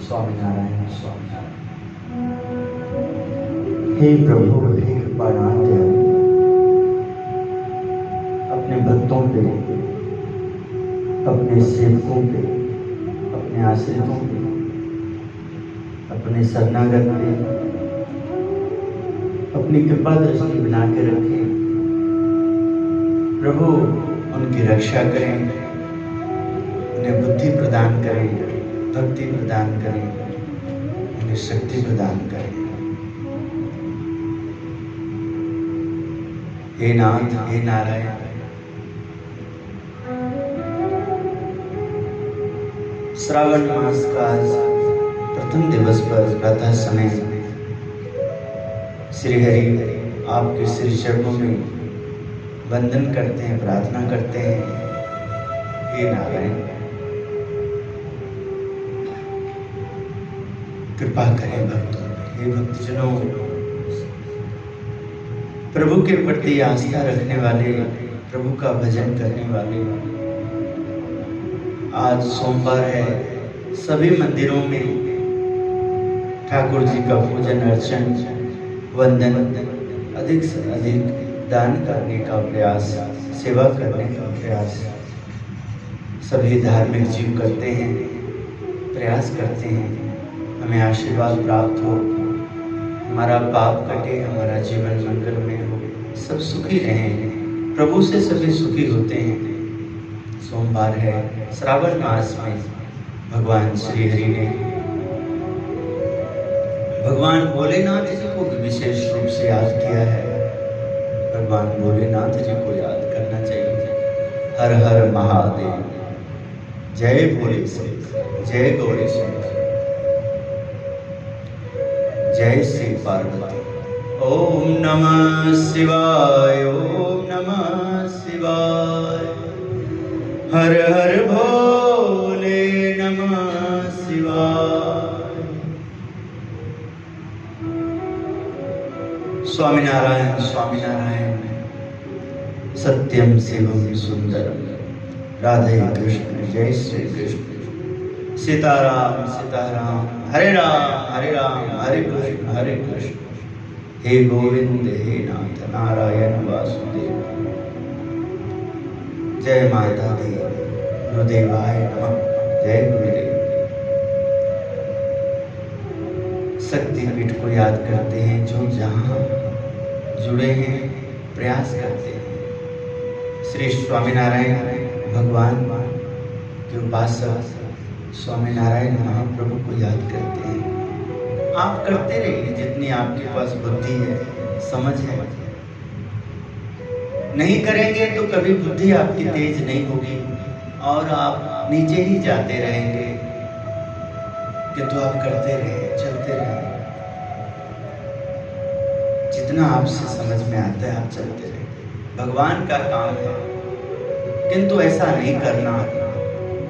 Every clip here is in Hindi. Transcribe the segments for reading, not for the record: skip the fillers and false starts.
स्वामीनारायण स्वामीनारायण। हे प्रभु, हे कृपानाथ, अपने भक्तों पे, अपने सेवकों पे, अपने आश्रितों पे, अपने शरणागत पे अपनी कृपा दृष्टि बना के रखें। प्रभु उनकी रक्षा करें, उन्हें बुद्धि प्रदान करें, भक्ति प्रदान करें, उन्हें शक्ति प्रदान करें। हे नाथ, हे नारायण, श्रावण मास का प्रथम दिवस पर प्रातः समय श्री हरि आपके श्री चरणों में वंदन करते हैं, प्रार्थना करते हैं। हे नारायण, कृपा करें भक्तों पे। हे भक्तजनों, प्रभु के प्रति आस्था रखने वाले, प्रभु का भजन करने वाले, आज सोमवार है, सभी मंदिरों में ठाकुर जी का पूजन अर्चन वंदन, अधिक से अधिक दान करने का प्रयास, सेवा करने का प्रयास सभी धार्मिक जीव करते हैं, प्रयास करते हैं। हमें आशीर्वाद प्राप्त हो, हमारा पाप कटे, हमारा जीवन मंगलमय हो, सब सुखी रहें। प्रभु से सभी सुखी होते हैं। सोमवार है, श्रावण मास में भगवान श्री हरि ने भगवान भोलेनाथ जी को विशेष रूप से याद किया है। भगवान भोलेनाथ जी को याद करना चाहिए। हर हर महादेव, जय भोले शंकर, जय गौरी शंकर, जय श्री पार्वती। ओम नमः शिवाय, ओम नमः शिवाय, हर हर भोले नमः शिवाय। स्वामीनारायण स्वामीनारायण, सत्यम शिवम सुंदरम, राधे कृष्ण, जय श्री कृष्ण, सीताराम सीताराम, हरे राम हरे कृष्ण हरे कृष्ण, हे गोविंद हे नाथ, नारायण वासुदेव। जय माता दी, गुरुदेवाय नमः, जय गुरुदेव। शक्तिपीठ को याद करते हैं, जो जहाँ जुड़े हैं, प्रयास करते हैं। श्री स्वामीनारायण भगवान के उपासक स्वामीनारायण महाप्रभु को याद करते हैं। आप करते रहिए, जितनी आपके पास बुद्धि है, समझ है। नहीं करेंगे तो कभी बुद्धि आपकी तेज नहीं होगी और आप नीचे ही जाते रहेंगे। किंतु आप करते रहिए, चलते रहिए। जितना आपसे समझ में आता है आप चलते रहिए। भगवान का काम है, किंतु ऐसा नहीं करना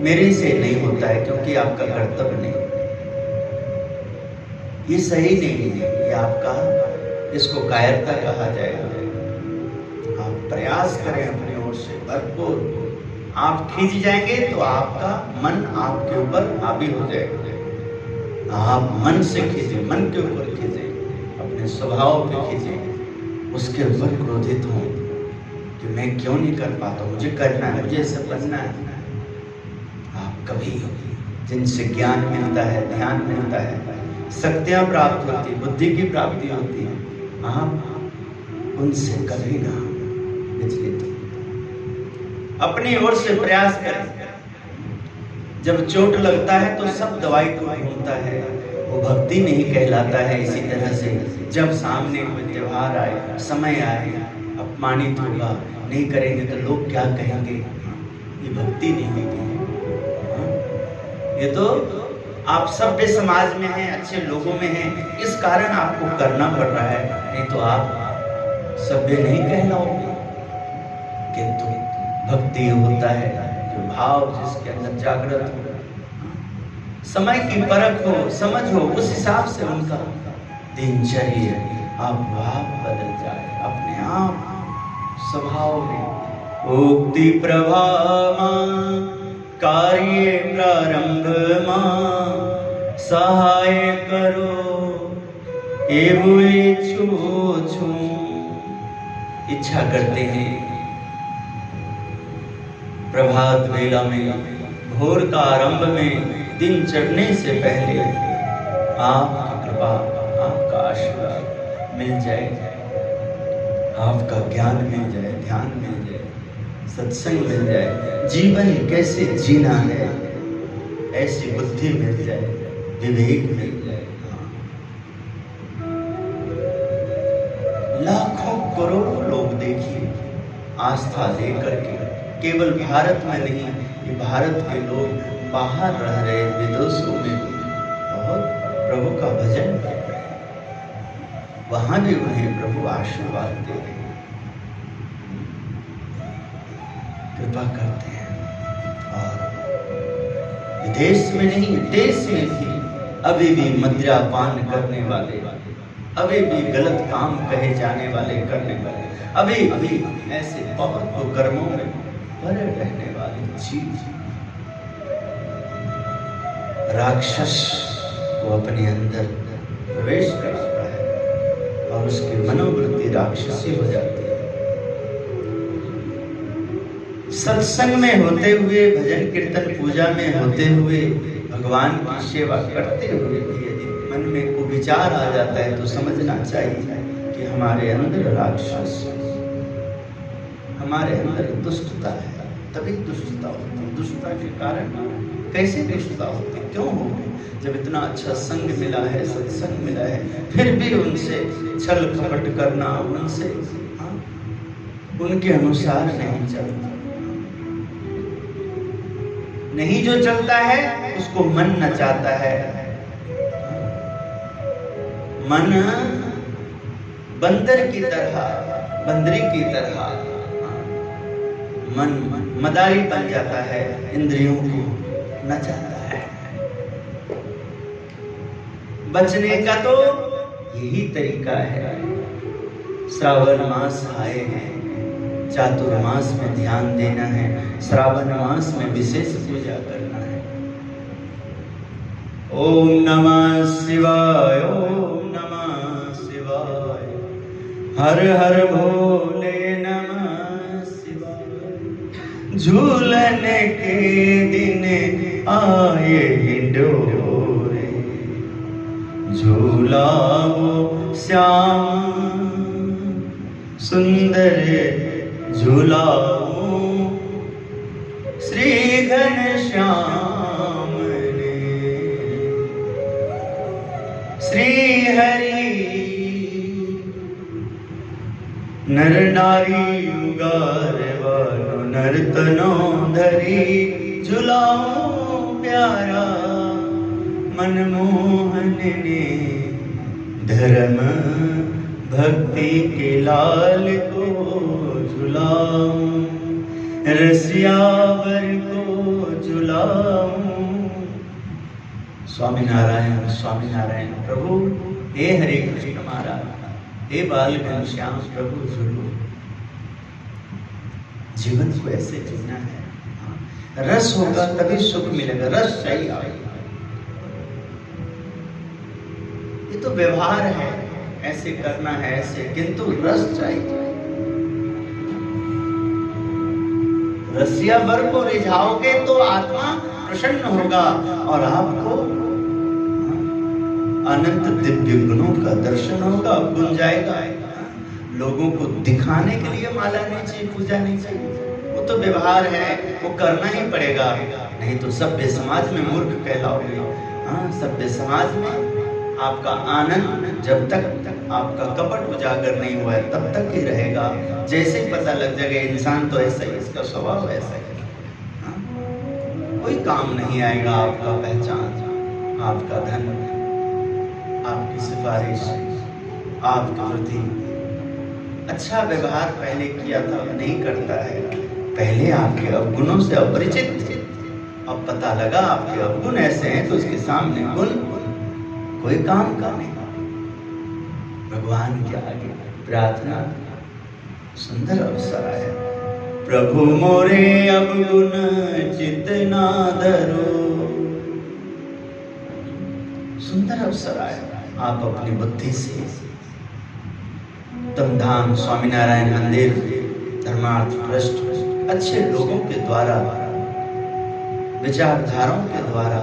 मेरे से नहीं होता है, क्योंकि आपका कर्तव्य नहीं, ये सही नहीं है, ये आपका, इसको कायरता कहा जाएगा। आप प्रयास करें अपनी ओर से भरपूर। आप खींच जाएंगे तो आपका मन आपके ऊपर हावी हो जाएगा। आप मन से खींचे, मन के ऊपर खींचे, अपने स्वभाव पे खींचे, उसके ऊपर क्रोधित हों कि मैं क्यों नहीं कर पाता, मुझे करना है, मुझे ऐसा बनना है। आप कभी जिनसे ज्ञान मिलता है, ध्यान मिलता है, शक्तियां प्राप्त होती, बुद्धि की प्राप्ति होती है, आप उनसे कभी ना विचलित हो। अपनी ओर से प्रयास करें। जब चोट लगता है तो सब दवाई को ढूंढता है, वो भक्ति नहीं कहलाता है। इसी तरह से जब सामने कोई त्योहार आए, समय आए, अपमानित होगा, नहीं करेंगे तो लोग क्या कहेंगे, ये भक्ति नहीं होगी। ये तो आप सभ्य समाज में हैं, अच्छे लोगों में हैं, इस कारण आपको करना पड़ रहा है, नहीं तो आप सभ्य नहीं कहलाओगे। किंतु भक्ति होता है जो भाव जिसके अंदर जागृत हो, समय की परख हो, समझ हो, उस हिसाब से उनका दिनचर्या आप भाव बदल जाए अपने आप स्वभाव में। उक्ति प्रभा कार्य प्रारंभ मां सहाय करो एवं इच्छू। इच्छा करते हैं प्रभात वेला में, भोर का आरंभ में, दिन चढ़ने से पहले आपकी कृपा, आपका आशीर्वाद मिल जाए, आपका ज्ञान मिल जाए, ध्यान मिल जाए, सत्संग मिल जाए, जीवन कैसे जीना है ऐसी बुद्धि मिल जाए, विवेक मिल जाए। लाखों करोड़ों लोग देखिए आस्था लेकर के, केवल भारत में नहीं, ये भारत के लोग बाहर रह रहे विदेशों में भी बहुत प्रभु का भजन कर रहे हैं, वहां भी उन्हें प्रभु आशीर्वाद दे रहे हैं, कृपा करते हैं। और विदेश में नहीं, देश में भी अभी भी मद्यपान करने वाले, अभी भी गलत काम कहे जाने वाले, करने वाले, अभी भी ऐसे बहुत कर्मों में भरे रहने वाले जीव राक्षस को अपने अंदर प्रवेश कराता है और उसकी मनोवृत्ति राक्षसी हो जाती है। सत्संग में होते हुए, भजन कीर्तन पूजा में होते हुए, भगवान की सेवा करते हुए भी यदि मन में कोई विचार आ जाता है तो समझना चाहिए कि हमारे अंदर राक्षस, हमारे अंदर दुष्टता है, तभी दुष्टता होती है। दुष्टता के कारण कैसे दुष्टता होती है, क्यों होगी? जब इतना अच्छा संग मिला है, सत्संग मिला है, फिर भी उनसे छल कपट करना, उनसे उनके अनुसार नहीं चलता। नहीं जो चलता है उसको मन नचाता है। मन बंदर की तरह, बंदरी की तरह मन मदारी बन जाता है, इंद्रियों को नचाता है। बचने का तो यही तरीका है। श्रावण मास आए हैं, चातुर्मास में ध्यान देना है, श्रावण मास में विशेष पूजा करना है। ओम नमः शिवाय, ओम नमः शिवाय, हर हर भोले नमः शिवाय। झूलन के दिन आए हिंडोरे, झूलाओ श्याम सुंदर झूलाओ श्री घनश्याम ने। श्री हरि नर नारी उगार वालो नर्तनो धरी, झुलाओ प्यारा मनमोहन ने। धर्म भक्ति के लाल को झुलाऊं, रसियावर को झुलाऊं। स्वामी नारायण, स्वामी नारायण। प्रभु हे हरे कृष्ण महाराज, हे बाल घनश्याम प्रभु झूलो। जीवन को ऐसे जीना है, रस होगा तभी सुख मिलेगा, रस चाहिए आएगा। ये तो व्यवहार है, ऐसे करना है ऐसे, किंतु रस चाहिए। रसिया वर को रिझाओगे तो आत्मा प्रसन्न होगा और आपको अनंत दिव्य गुणों का दर्शन होगा, गुण जाएगा। लोगों को दिखाने के लिए माला नहीं चाहिए, पूजा नहीं चाहिए, वो तो व्यवहार है, वो करना ही पड़ेगा, नहीं तो सभ्य समाज में मूर्ख कहलाओगे। सभ्य समाज में आपका आनंद जब तक आपका कपट उजागर नहीं हुआ है तब तक ही रहेगा। जैसे ही पता लग जाएगा इंसान तो ऐसा ही, इसका स्वभाव ऐसा है, कोई काम नहीं आएगा आपका पहचान, आपका धन, आपकी सिफारिश, आपके प्रति अच्छा व्यवहार पहले किया था अब नहीं करता है, पहले आपके अवगुणों से अपरिचित थे, अब पता लगा आपके अवगुण ऐसे हैं तो उसके सामने गुण कोई काम का नहीं। भगवान के आगे प्रार्थना, सुंदर अवसर आया, प्रभु मोरे अवगुण चित ना धरो। सुंदर अवसर आया, आप अपनी बुद्धि से तमधाम स्वामीनारायण मंदिर धर्मार्थ ट्रस्ट अच्छे लोगों के द्वारा, विचारधाराओं के द्वारा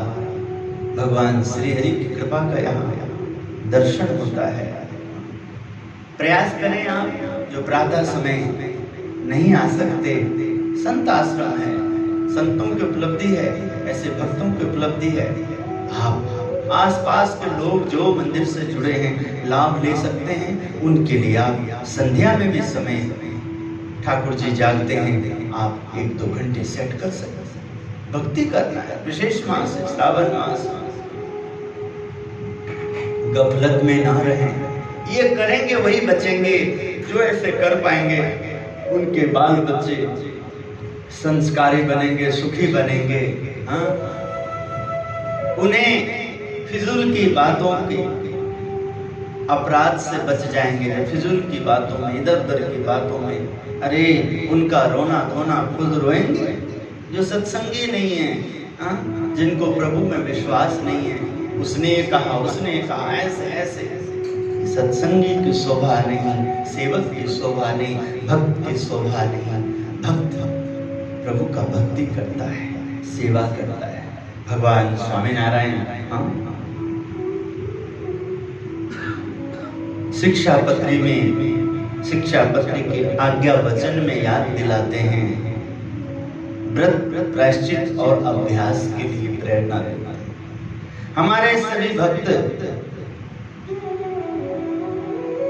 भगवान श्री हरि की कृपा का यहाँ दर्शन होता है। प्रयास करें आप जो प्रातः समय नहीं आ सकते, संत आश्रम है, संतों की उपलब्धि है, ऐसे भक्तों की उपलब्धि है। आप आसपास के लोग जो मंदिर से जुड़े हैं लाभ ले सकते हैं, उनके लिए आप संध्या में भी समय, ठाकुर जी जागते हैं, आप 1-2 घंटे सेट कर सकते हैं। भक्ति करना है, विशेष मास है, श्रावण मास, गफलत में ना रहें। ये करेंगे वही बचेंगे जो ऐसे कर पाएंगे, उनके बाल बच्चे संस्कारी बनेंगे, सुखी बनेंगे। उन्हें फिजूल की बातों की अपराध से बच जाएंगे, फिजूल की बातों में, इधर उधर की बातों में अरे उनका रोना धोना खुद रोएंगे। जो सत्संगी नहीं है, जिनको प्रभु में विश्वास नहीं है, उसने ये कहा, उसने ये कहा, ऐसे ऐसे, सत्संगी की शोभा नहीं, सेवक की शोभा नहीं, भक्त की शोभा नहीं। भक्त प्रभु का भक्ति करता है, सेवा करता है। भगवान स्वामीनारायण शिक्षा पत्री में, शिक्षा पत्री के आज्ञा वचन में याद दिलाते हैं, व्रत प्रायश्चित और अभ्यास के लिए प्रेरणा देते हैं। हमारे सभी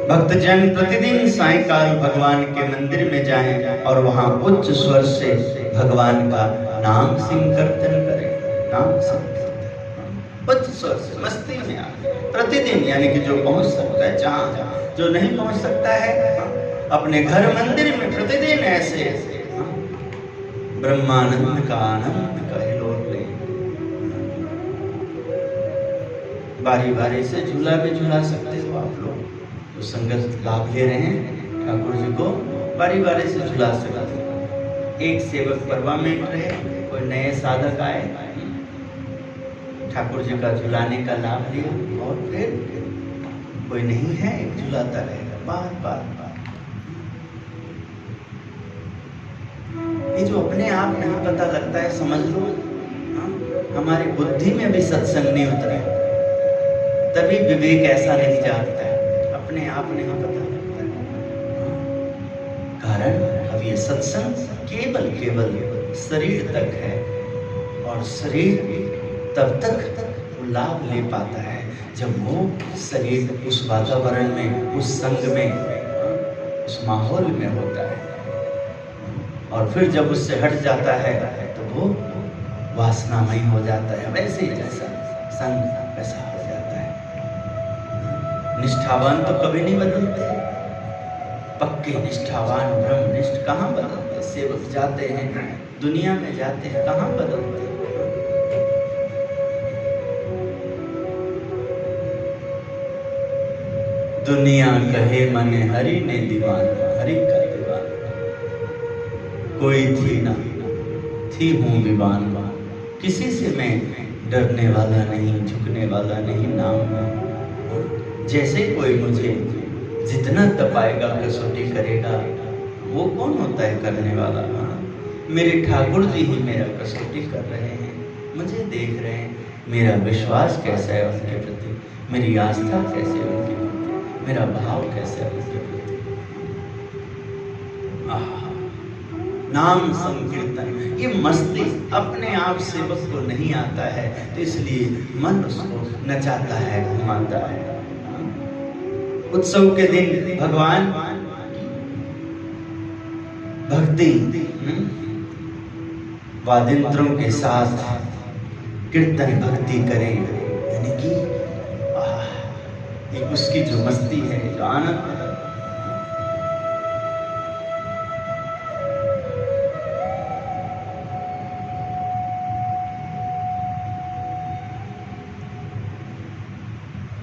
भक्तजन प्रतिदिन सायंकाल भगवान के मंदिर में जाएं और वहां उच्च स्वर से भगवान का नाम संकीर्तन करें, नाम संकीर्तन उच्च स्वर से मस्ती में आए प्रतिदिन, यानी कि जो पहुंच सकता है, जहां जो नहीं पहुंच सकता है अपने घर मंदिर में प्रतिदिन ऐसे ब्रह्मानंद का आनंद का हिलोर ले। बारी बारी से झूला भी झूला सकते हो आप लोग, जो संगत लाभ ले रहे हैं ठाकुर जी को बारी बारी से झूला सकते हो। एक सेवक परमानेंट रहे, कोई नए साधक आए, ठाकुर जी का झुलाने का लाभ लिया, और फिर कोई नहीं है झुलाता रहेगा बार बार बार। ये जो अपने आप नहीं पता लगता है, समझ लो हमारी बुद्धि में भी सत्संग नहीं उतरा, तभी विवेक ऐसा नहीं जागता है, अपने आप नहीं पता लगता है। कारण अब ये सत्संग केवल शरीर तक है, और शरीर तब तक वो लाभ ले पाता है जब वो शरीर उस वातावरण में, उस संग में, उस माहौल में होता है। और फिर जब उससे हट जाता है तो वो वासनामय हो जाता है, वैसे ही जैसा संग वैसा हो जाता है। निष्ठावान तो कभी नहीं बदलते, पक्के निष्ठावान ब्रह्मनिष्ठ कहाँ बदलते? सेवक जाते हैं, दुनिया में जाते हैं, कहाँ बदलते? दुनिया कहे मने हरि ने दीवाना, हरि का दीवाना, कोई थी ना थी हूँ विवान, किसी से मैं डरने वाला नहीं, झुकने वाला नहीं, नाम हूँ। जैसे कोई मुझे जितना तपाएगा कसौटी करेगा, वो कौन होता है करने वाला? मेरे ठाकुर जी ही मेरा कसौटी कर रहे हैं, मुझे देख रहे हैं, मेरा विश्वास कैसा है उनके प्रति, मेरी आस्था कैसे है उनके प्रति, मेरा भाव कैसा है उनके प्रति। नाम संकीर्तन, ये मस्ती अपने आप सेवक को नहीं आता है, तो इसलिए मन उसको नचाता है, घुमाता है। उत्सव के दिन भगवान भक्ति वाद्यंत्रों के साथ कीर्तन भक्ति करें, यानी कि एक उसकी जो मस्ती है, जो आनंद है,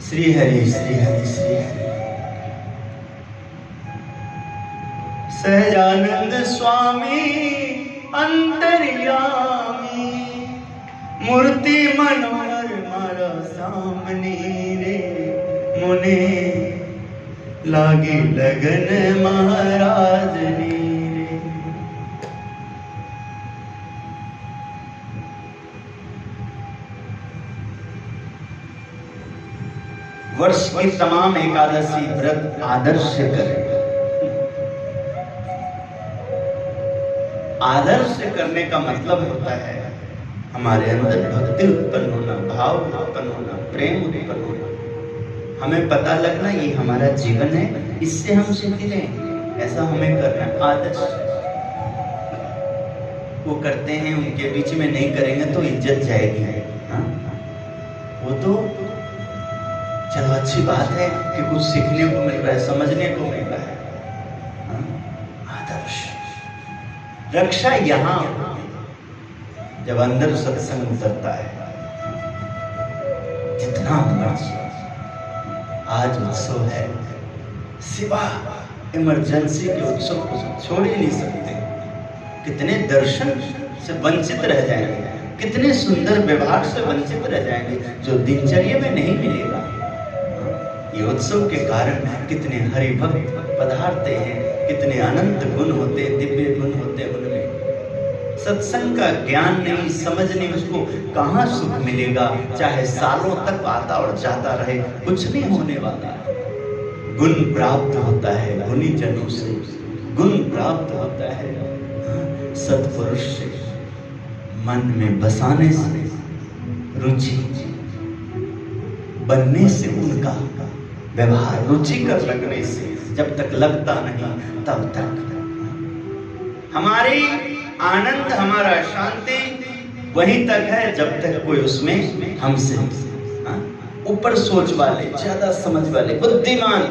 श्री हरि श्री हरि श्री हरि। सहजानंद स्वामी अंतर्यामी, मूर्ति मनोहर मारा सामने रे, मुने लागे लगन महाराज ने रे। वर्ष की तमाम एकादशी व्रत आदर्श करें। आदर्श करने का मतलब होता है हमारे अंदर भक्ति उत्पन्न होना, भाव उत्पन्न होना, प्रेम उत्पन्न होना, हमें पता लगना ये हमारा जीवन है, इससे हम सुखी रहेंगे, ऐसा हमें करना है। आदर्श वो करते हैं, उनके बीच में नहीं करेंगे तो इज्जत जाएगी। हाँ? वो तो चलो अच्छी बात है कि कुछ सीखने को मिल रहा है, समझने को मिल रहा है। आदर्श रक्षा यहाँ जब अंदर सत्संग उतरता है, जितना मर्जी आज उत्सव है, सिवा इमरजेंसी के उत्सव को छोड़ ही नहीं सकते। कितने दर्शन से वंचित रह जाएंगे, कितने सुंदर व्यवहार से वंचित रह जाएंगे जो दिनचर्या में नहीं मिलेगा। ये उत्सव के कारण कितने हरिभक्त पधारते हैं, कितने अनंत गुण होते, दिव्य गुण होते उनमें। सत्संग का ज्ञान नहीं, समझ नहीं, उसको कहाँ सुख मिलेगा, चाहे सालों तक आता और जाता रहे, कुछ नहीं होने वाला। गुण प्राप्त होता है गुणी जनों से, गुण प्राप्त होता है सत्पुरुष से, मन में बसाने से, रुचि बनने से, उनका व्यवहार रुचिकर लगने से। जब तक लगता नहीं तब तक हमारी आनंद, हमारा शांति वहीं तक है जब तक कोई उसमें हमसे ऊपर सोच वाले, ज्यादा समझ वाले, बुद्धिमान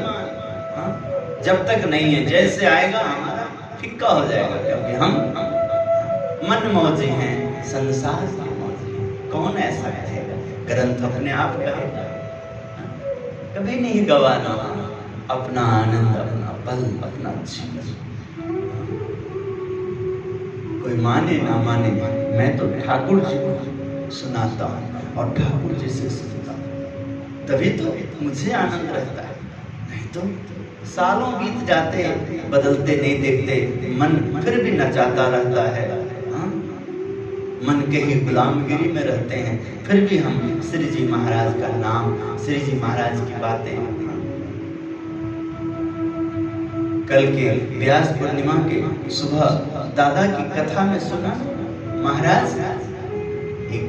जब तक नहीं है। जैसे आएगा हमारा फिक्का हो जाएगा, क्योंकि हम मन मौजी हैं, संसार की मौजी। कौन ऐसा कहेगा? ग्रंथ अपने आप कहेगा, कभी नहीं गवाना अपना आनंद, अपना पल, अपना जीवन। कोई माने ना माने, मैं तो ठाकुर जी को सुनाता हूँ और ठाकुर जी से सुनता हूँ, तभी तो मुझे आनंद रहता है। नहीं तो सालों बीत जाते, बदलते नहीं देखते, मन फिर भी नचाता रहता है। मन के ही गुलामगिरी में रहते हैं, फिर भी हम श्री जी महाराज का नाम, श्री जी महाराज की बातें। कल के व्यास पूर्णिमा के सुबह दादा की कथा में सुना, महाराज एक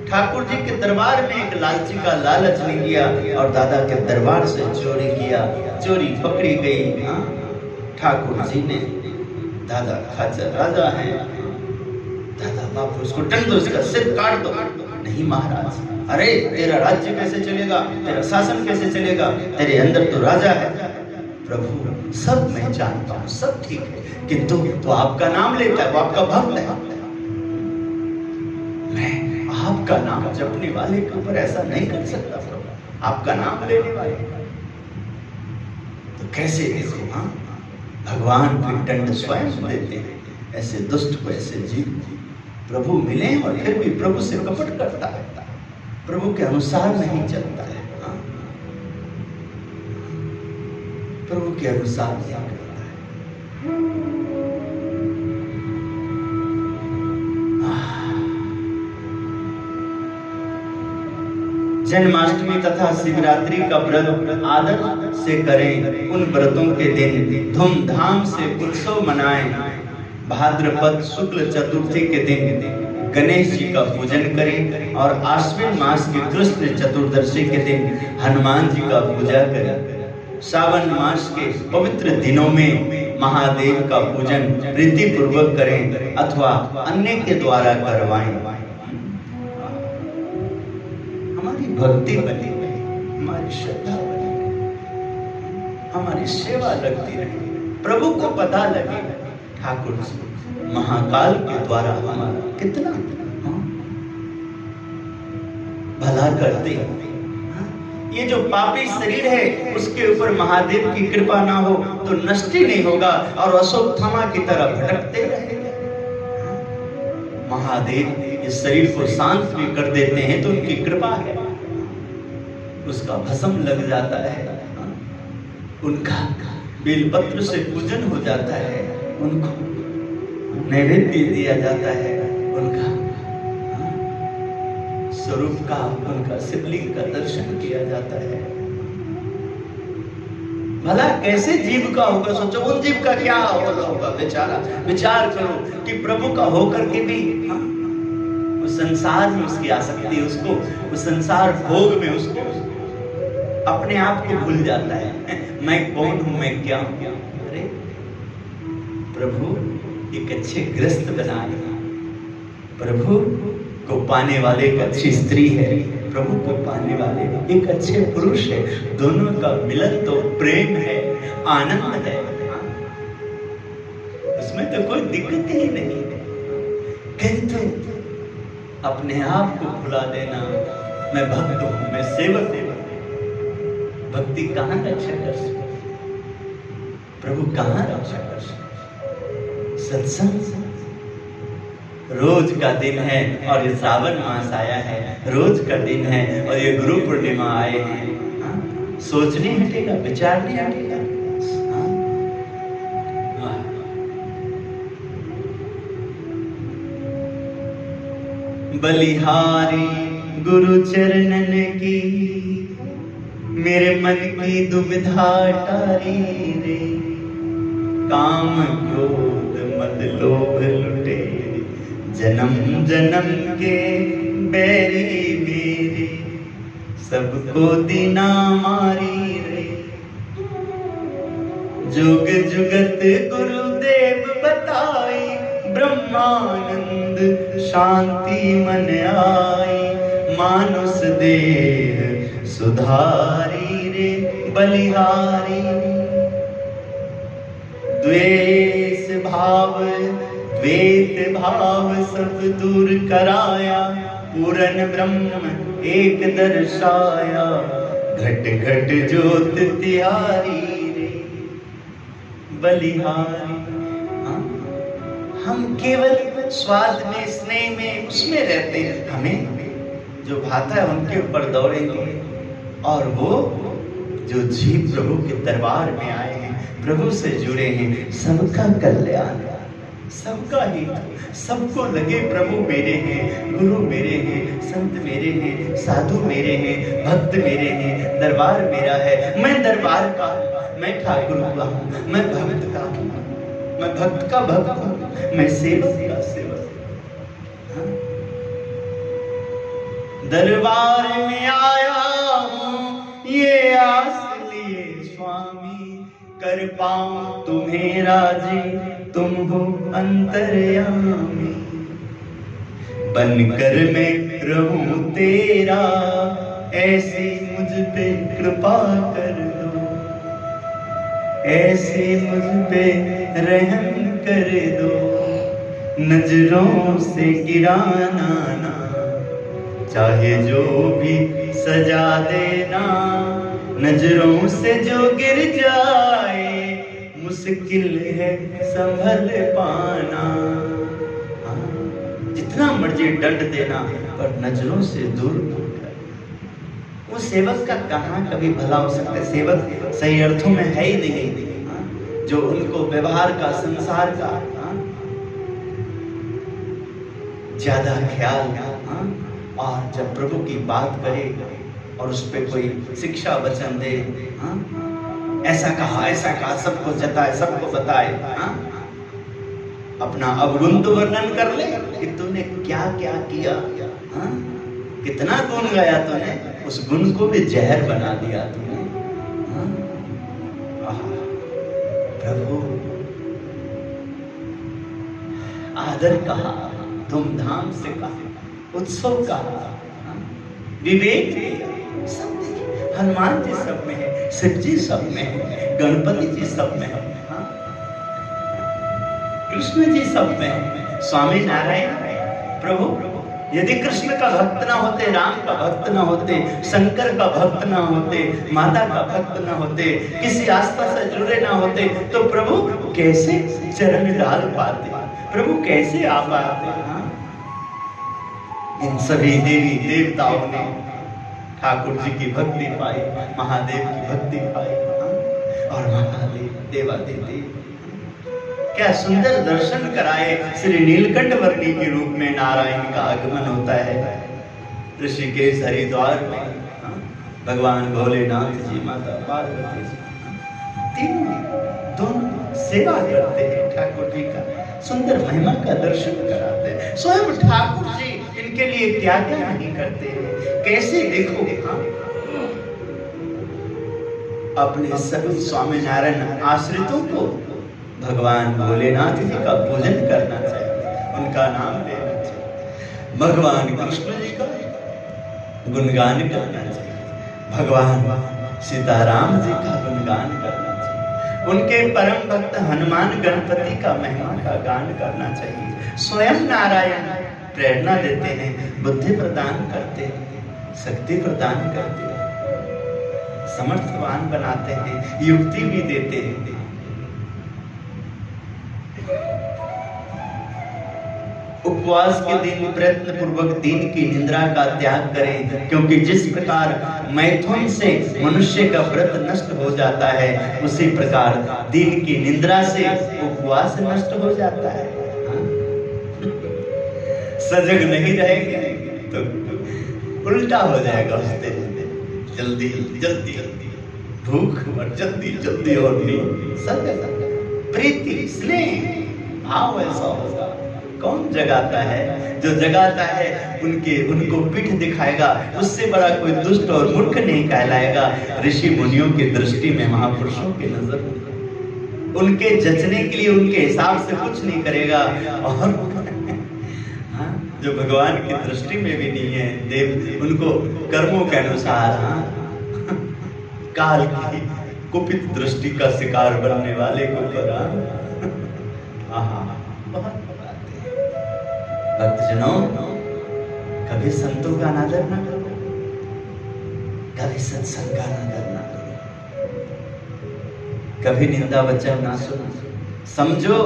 ठाकुर जी के दरबार में एक लालची का लालच नहीं किया और दादा के दरबार से चोरी किया, चोरी पकड़ी गई। ठाकुर जी ने, दादा खाचर राजा है, दादा बाप उसको डंड दो, इसका सिर काट दो। नहीं महाराज, अरे तेरा राज्य कैसे चलेगा, तेरा शासन कैसे चलेगा, तेरे अंदर तो राजा है। प्रभु सब मैं जानता हूँ, सब ठीक है, किंतु तो आपका नाम लेता है, वो आपका भक्त है। मैं आपका नाम जपने वाले के ऊपर ऐसा नहीं कर सकता प्रभु, आपका नाम लेने वाले तो कैसे देखो। भगवान फिर दंड स्वयं देते हैं ऐसे दुष्ट को, ऐसे जीव। प्रभु मिले और फिर भी प्रभु से कपट करता है, प्रभु के अनुसार नहीं चलता है, प्रभु के अनुसार नहीं करता है। जन्माष्टमी तथा शिवरात्रि का व्रत आदर से करें। उन व्रतों के दिन धूमधाम से उत्सव मनाएं। भाद्रपद शुक्ल चतुर्थी के दिन गणेश जी का पूजन करें और आश्विन मास की कृष्ण चतुर्दशी के दिन हनुमान जी का पूजा करें। सावन मास के पवित्र दिनों में महादेव का पूजन प्रीति पूर्वक करें अथवा अन्य के द्वारा करवाएं। हमारी भक्ति बनी रहे, हमारी श्रद्धा बनी रहे, हमारी सेवा लगती रहे, प्रभु को पता लगे ठाकुर जी महाकाल के द्वारा हमारा कितना भला करते हैं। ये जो पापी शरीर है उसके ऊपर महादेव की कृपा ना हो तो नष्ट ही नहीं होगा और अशोकथामा की तरह भटकते रहेंगे। महादेव इस शरीर को शांत भी कर देते हैं तो उनकी कृपा है, उसका भस्म लग जाता है, उनका बेलपत्र से पूजन हो जाता है, उनको नैवेद्य दिया जाता है, उनका स्वरूप का, उनका शिवलिंग का दर्शन किया जाता है। भला कैसे जीव का होगा, सोचो उन जीव का क्या होगा बेचारा। विचार करो कि प्रभु का होकर के भी उस संसार में उसकी आसक्ति, उसको उस संसार भोग में उसको अपने आप को भूल जाता है। मैं कौन हूं, मैं क्या हूं। अरे प्रभु एक अच्छे गृहस्थ बनाए, प्रभु को पाने वाले एक अच्छी स्त्री है, प्रभु को पाने वाले एक अच्छे पुरुष है, दोनों का मिलन तो प्रेम है, आनंद है, उसमें तो कोई दिक्कत ही नहीं है। किंतु अपने आप को भुला देना, मैं भक्त हूं, मैं सेवक हूं, भक्ति कहां रक्षा कर सकती, प्रभु कहां रक्षा कर सकती। सत्संग रोज का दिन है और ये श्रावण मास आया है, रोज का दिन है और ये गुरु पूर्णिमा आए हैं। सोच नहीं हटेगा, विचार नहीं हटेगा। बलिहारी गुरु चरणन की मेरे मन की दुविधा टारी रे, काम क्रोध मद लोभ लुटे जन्म जन्म के बैरी मेरे, सबको दीना मारी रे। जुग जुगत गुरुदेव बताई, ब्रह्मानंद शांति मन आई, मानुष देह सुधारी रे बलिहारी। द्वेष भाव द्वैत भाव सब दूर कराया, पूर्ण ब्रह्म एक दर्शाया, घट घट ज्योत तिहारी रे बलिहारी। हम केवल स्वाद में, स्नेह में, उसमें रहते हैं, हमें जो भाता है उनके ऊपर दौड़ेंगे। और वो जो जीव प्रभु के दरबार में आए हैं, प्रभु से जुड़े हैं, सबका कल्याण, सबका ही, सबको लगे प्रभु मेरे हैं, गुरु मेरे हैं, संत मेरे हैं, साधु मेरे हैं, भक्त मेरे हैं, दरबार मेरा है। मैं दरबार का, मैं ठाकुर का हूँ, मैं भक्त का हूँ, मैं भक्त का भक्त हूँ, मैं सेवक का सेवक। दरबार में आया हूँ ये आस लिए स्वामी, कर पाऊं तुम्हें राजी, तुम हो अंतर्यामी। बनकर मैं रहूं तेरा, ऐसी मुझ पे कृपा कर दो, ऐसे मुझ पे रहम कर दो। नजरों से गिराना ना, चाहे जो भी सजा देना, नजरों से जो गिर जाए मुश्किल है संभल पाना। जितना मर्जी दंड देना पर नजरों से दूर न कर। वो सेवक का कहाँ कभी भला हो सकता है? सेवक सही अर्थों में है ही नहीं, जो उनको व्यवहार का, संसार का ज्यादा ख्याल, और जब प्रभु की बात करे और उस पर कोई शिक्षा वचन दे, हाँ? ऐसा कहा सबको जताए, सबको बताए, हाँ? अपना अवगुण तो वर्णन कर ले कि तूने क्या क्या किया, हाँ? कितना गुण गाया तूने, उस गुण को भी जहर बना दिया तूने, हाँ? प्रभु आदर कहा, धूमधाम से कहा, उत्सव कहा, हाँ? विवेक सब, हनुमान जी सब में है, शिव जी सब में है, गणपति जी सब में है, हाँ? कृष्ण जी सब में है, स्वामी नारायण प्रभु। यदि कृष्ण का भक्त ना होते, राम का भक्त ना होते, शंकर का भक्त ना होते, माता का भक्त ना होते, किसी आस्था से जुड़े ना होते, तो प्रभु कैसे चरण डाल पाते, प्रभु कैसे आ पाते, हाँ? इन सभी देवी देवताओं ने ठाकुर जी की भक्ति पाई, महादेव की भक्ति पाई, हाँ? और महादेव देवादिदेव क्या सुंदर दर्शन कराए। श्री नीलकंठ वर्णी के रूप में नारायण का आगमन होता है ऋषिकेश हरिद्वार में, हाँ? भगवान भोलेनाथ जी, माता पार्वती जी, तीनों दोनों सेवा करते हैं ठाकुर जी का, सुंदर महिमा का दर्शन कराते हैं। स्वयं ठाकुर जी इनके लिए क्या क्या नहीं करते हैं, कैसे देखो, हाँ? अपने सभी स्वामीनारायण आश्रितों को भगवान भोलेनाथ जी का पूजन करना चाहिए, उनका नाम लेना चाहिए, भगवान कृष्ण जी का गुणगान करना चाहिए, भगवान सीताराम जी का गुणगान करना चाहिए, उनके परम भक्त हनुमान गणपति का महिमा का गान करना चाहिए। स्वयं नारायण प्रेरणा देते हैं, बुद्धि प्रदान करते हैं, शक्ति प्रदान करते हैं, समर्थवान बनाते हैं, युक्ति भी देते हैं। उपवास के दिन प्रयत्न पूर्वक दिन की निद्रा का त्याग करें, क्योंकि जिस प्रकार मैथुन से मनुष्य का व्रत नष्ट हो जाता है, उसी प्रकार दिन की निद्रा से उपवास नष्ट हो जाता है, हाँ? सजग नहीं रहेंगे तो उल्टा हो जाएगा उस दिन, जल्दी जल्दी भूख और जल्दी जल्दी और नींद, सजग प्रीति स्नेह भाव ऐसा होगा। कौन जगाता है? जो जगाता है उनको पीठ दिखाएगा, उससे बड़ा कोई दुष्ट और मूर्ख नहीं कहलाएगा। ऋषि मुनियों की दृष्टि में, महापुरुषों की नजर में, उनके जचने के लिए उनके हिसाब से कुछ नहीं करेगा, और हाँ, जो भगवान की दृष्टि में भी नहीं है, देव उनको कर्मों के अनुसार, हाँ, काल की कुपित दृष्टि का शिकार बनने वाले को करा। बहुत भक्तजनों, कभी संतों का अनादर ना करो, कभी सत्संग का अनादर ना करो, कभी निंदा वचन ना सुनो। समझो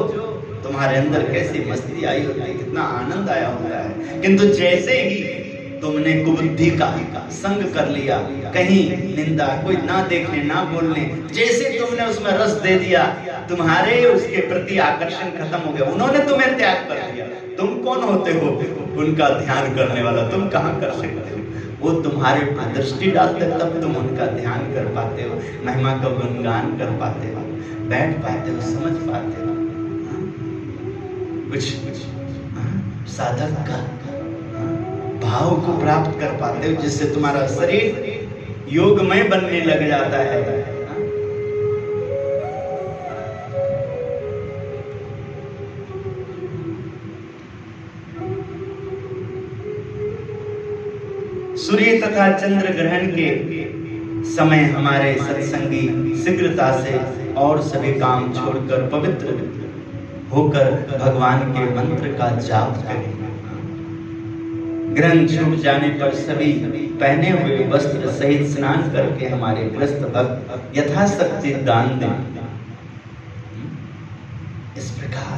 तुम्हारे अंदर कैसी मस्ती आई होती है, कितना आनंद आया होता है, किंतु जैसे ही तुमने कुबुद्धि का संग कर लिया, कहीं निंदा, कोई ना देखने ना बोलने, जैसे तुमने उसमें रस दे दिया, तुम्हारे उसके प्रति आकर्षण खत्म हो गया, उन्होंने तुम्हें त्याग कर दिया। तुम कौन होते हो उनका ध्यान करने वाला? तुम कहाँ कर सकते हो? वो तुम्हारे पर दृष्टि डालते, तब तुम उनका ध्यान कर पाते हो, महिमा का गुणगान कर पाते हो, बैठ पाते हो, समझ पाते हो, कुछ साधक का भाव को प्राप्त कर पाते हो, जिससे तुम्हारा शरीर योगमय बनने लग जाता है। सूर्य तथा चंद्र ग्रहण के समय हमारे सत्संगी शीघ्रता से और सभी काम छोड़कर पवित्र होकर भगवान के मंत्र का जाप करें। ग्रहण छूट जाने पर सभी पहने हुए वस्त्र सहित स्नान करके हमारे ग्रस्त भक्त यथाशक्ति दान दें। इस प्रकार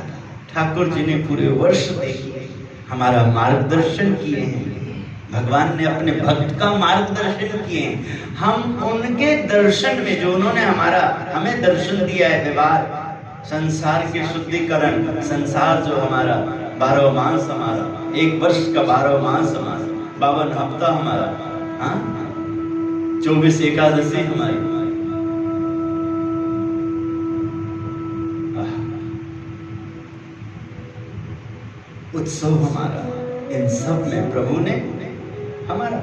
ठाकुर जी ने पूरे वर्ष देखिए हमारा मार्गदर्शन किए हैं। भगवान ने अपने भक्त का मार्गदर्शन किए हैं। हम उनके दर्शन में, जो उन्होंने हमें दर्शन दिया है, व्यवहार, संसार की शुद्धिकरण, संसार जो हमारा 12 मास, हमारा एक वर्ष का 12 मास, हमारा 52 हफ्ता हमारा, हाँ, 24 एकादशी हमारी, उत्सव हमारा, इन सब में प्रभु ने हमारा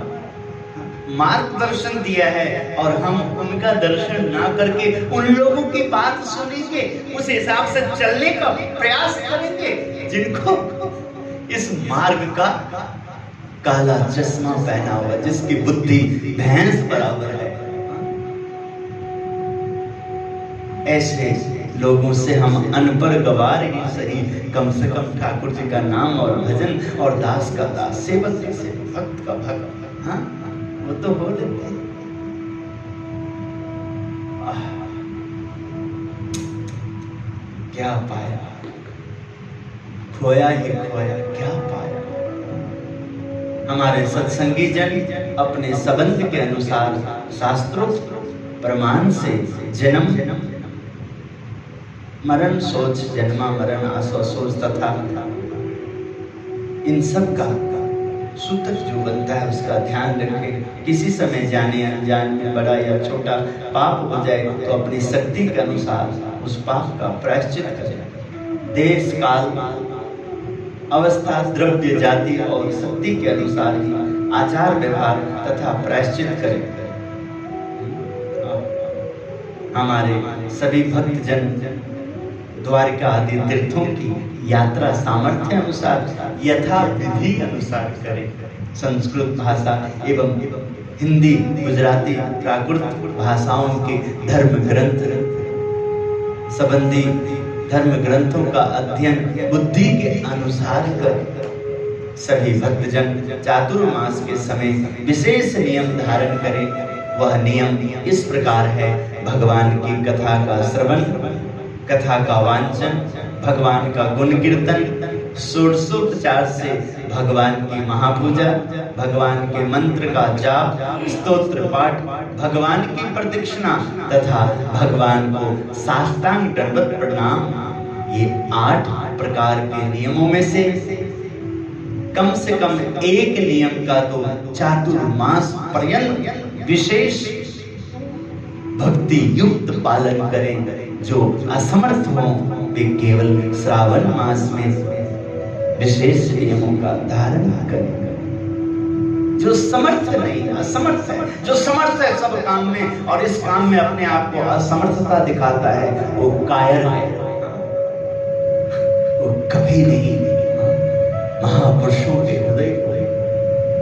मार्गदर्शन दिया है और हम उनका दर्शन ना करके उन लोगों की बात सुनेंगे, उस हिसाब से चलने का प्रयास करेंगे जिनको इस मार्ग का काला चश्मा पहना हुआ, जिसकी बुद्धि भैंस बराबर है। ऐसे लोगों से हम अनपढ़ गवार ही सही, कम से कम ठाकुर जी का नाम और भजन और दास का दास, सेवक से भक्त का भक्त, हाँ वो तो हो लेते हैं। क्या पाया, खोया ही खोया, क्या पाया। हमारे सत्संगी जन अपने संबंध के अनुसार शास्त्रोक्त प्रमाण से जन्म मरण सोच, जन्मा मरण आसो सोच तथा इन सब का सूतक जो बनता है उसका ध्यान रखें। किसी समय जाने अनजान में बड़ा या छोटा पाप हो जाए तो अपनी शक्ति के अनुसार उस पाप का प्रायश्चित करें। देश काल अवस्था द्रव्य जाति और शक्ति के अनुसार ही आचार व्यवहार तथा प्रायश्चित करें। हमारे सभी भक्त जन द्वारिका आदि तीर्थों की यात्रा सामर्थ्य अनुसार यथा विधि अनुसार करें। संस्कृत भाषा एवं हिंदी, गुजराती, प्राकृत भाषाओं के धर्म ग्रंथ संबंधी धर्म ग्रंथों का अध्ययन बुद्धि के अनुसार कर सभी भक्तजन चातुर्मास के समय विशेष नियम धारण करें। वह नियम इस प्रकार है: भगवान की कथा का श्रवण, कथा का वांचन, भगवान का गुण कीर्तन, षोडशोपचार से भगवान की महापूजा, भगवान के मंत्र का जाप, स्तोत्र पाठ, भगवान की प्रदक्षिणा तथा भगवान को साष्टांग दंडवत प्रणाम। ये 8 प्रकार के नियमों में से कम एक नियम का तो चातुर्मास पर्यंत विशेष भक्ति युक्त पालन करें। जो असमर्थ हो वे केवल श्रावण मास में विशेष नियमों का धारण करें। जो समर्थ नहीं, असमर्थ है, जो समर्थ है सब काम में और इस काम में अपने आप को असमर्थता दिखाता है, वो कायर है, वो कभी नहीं महापुरुषों के हृदय को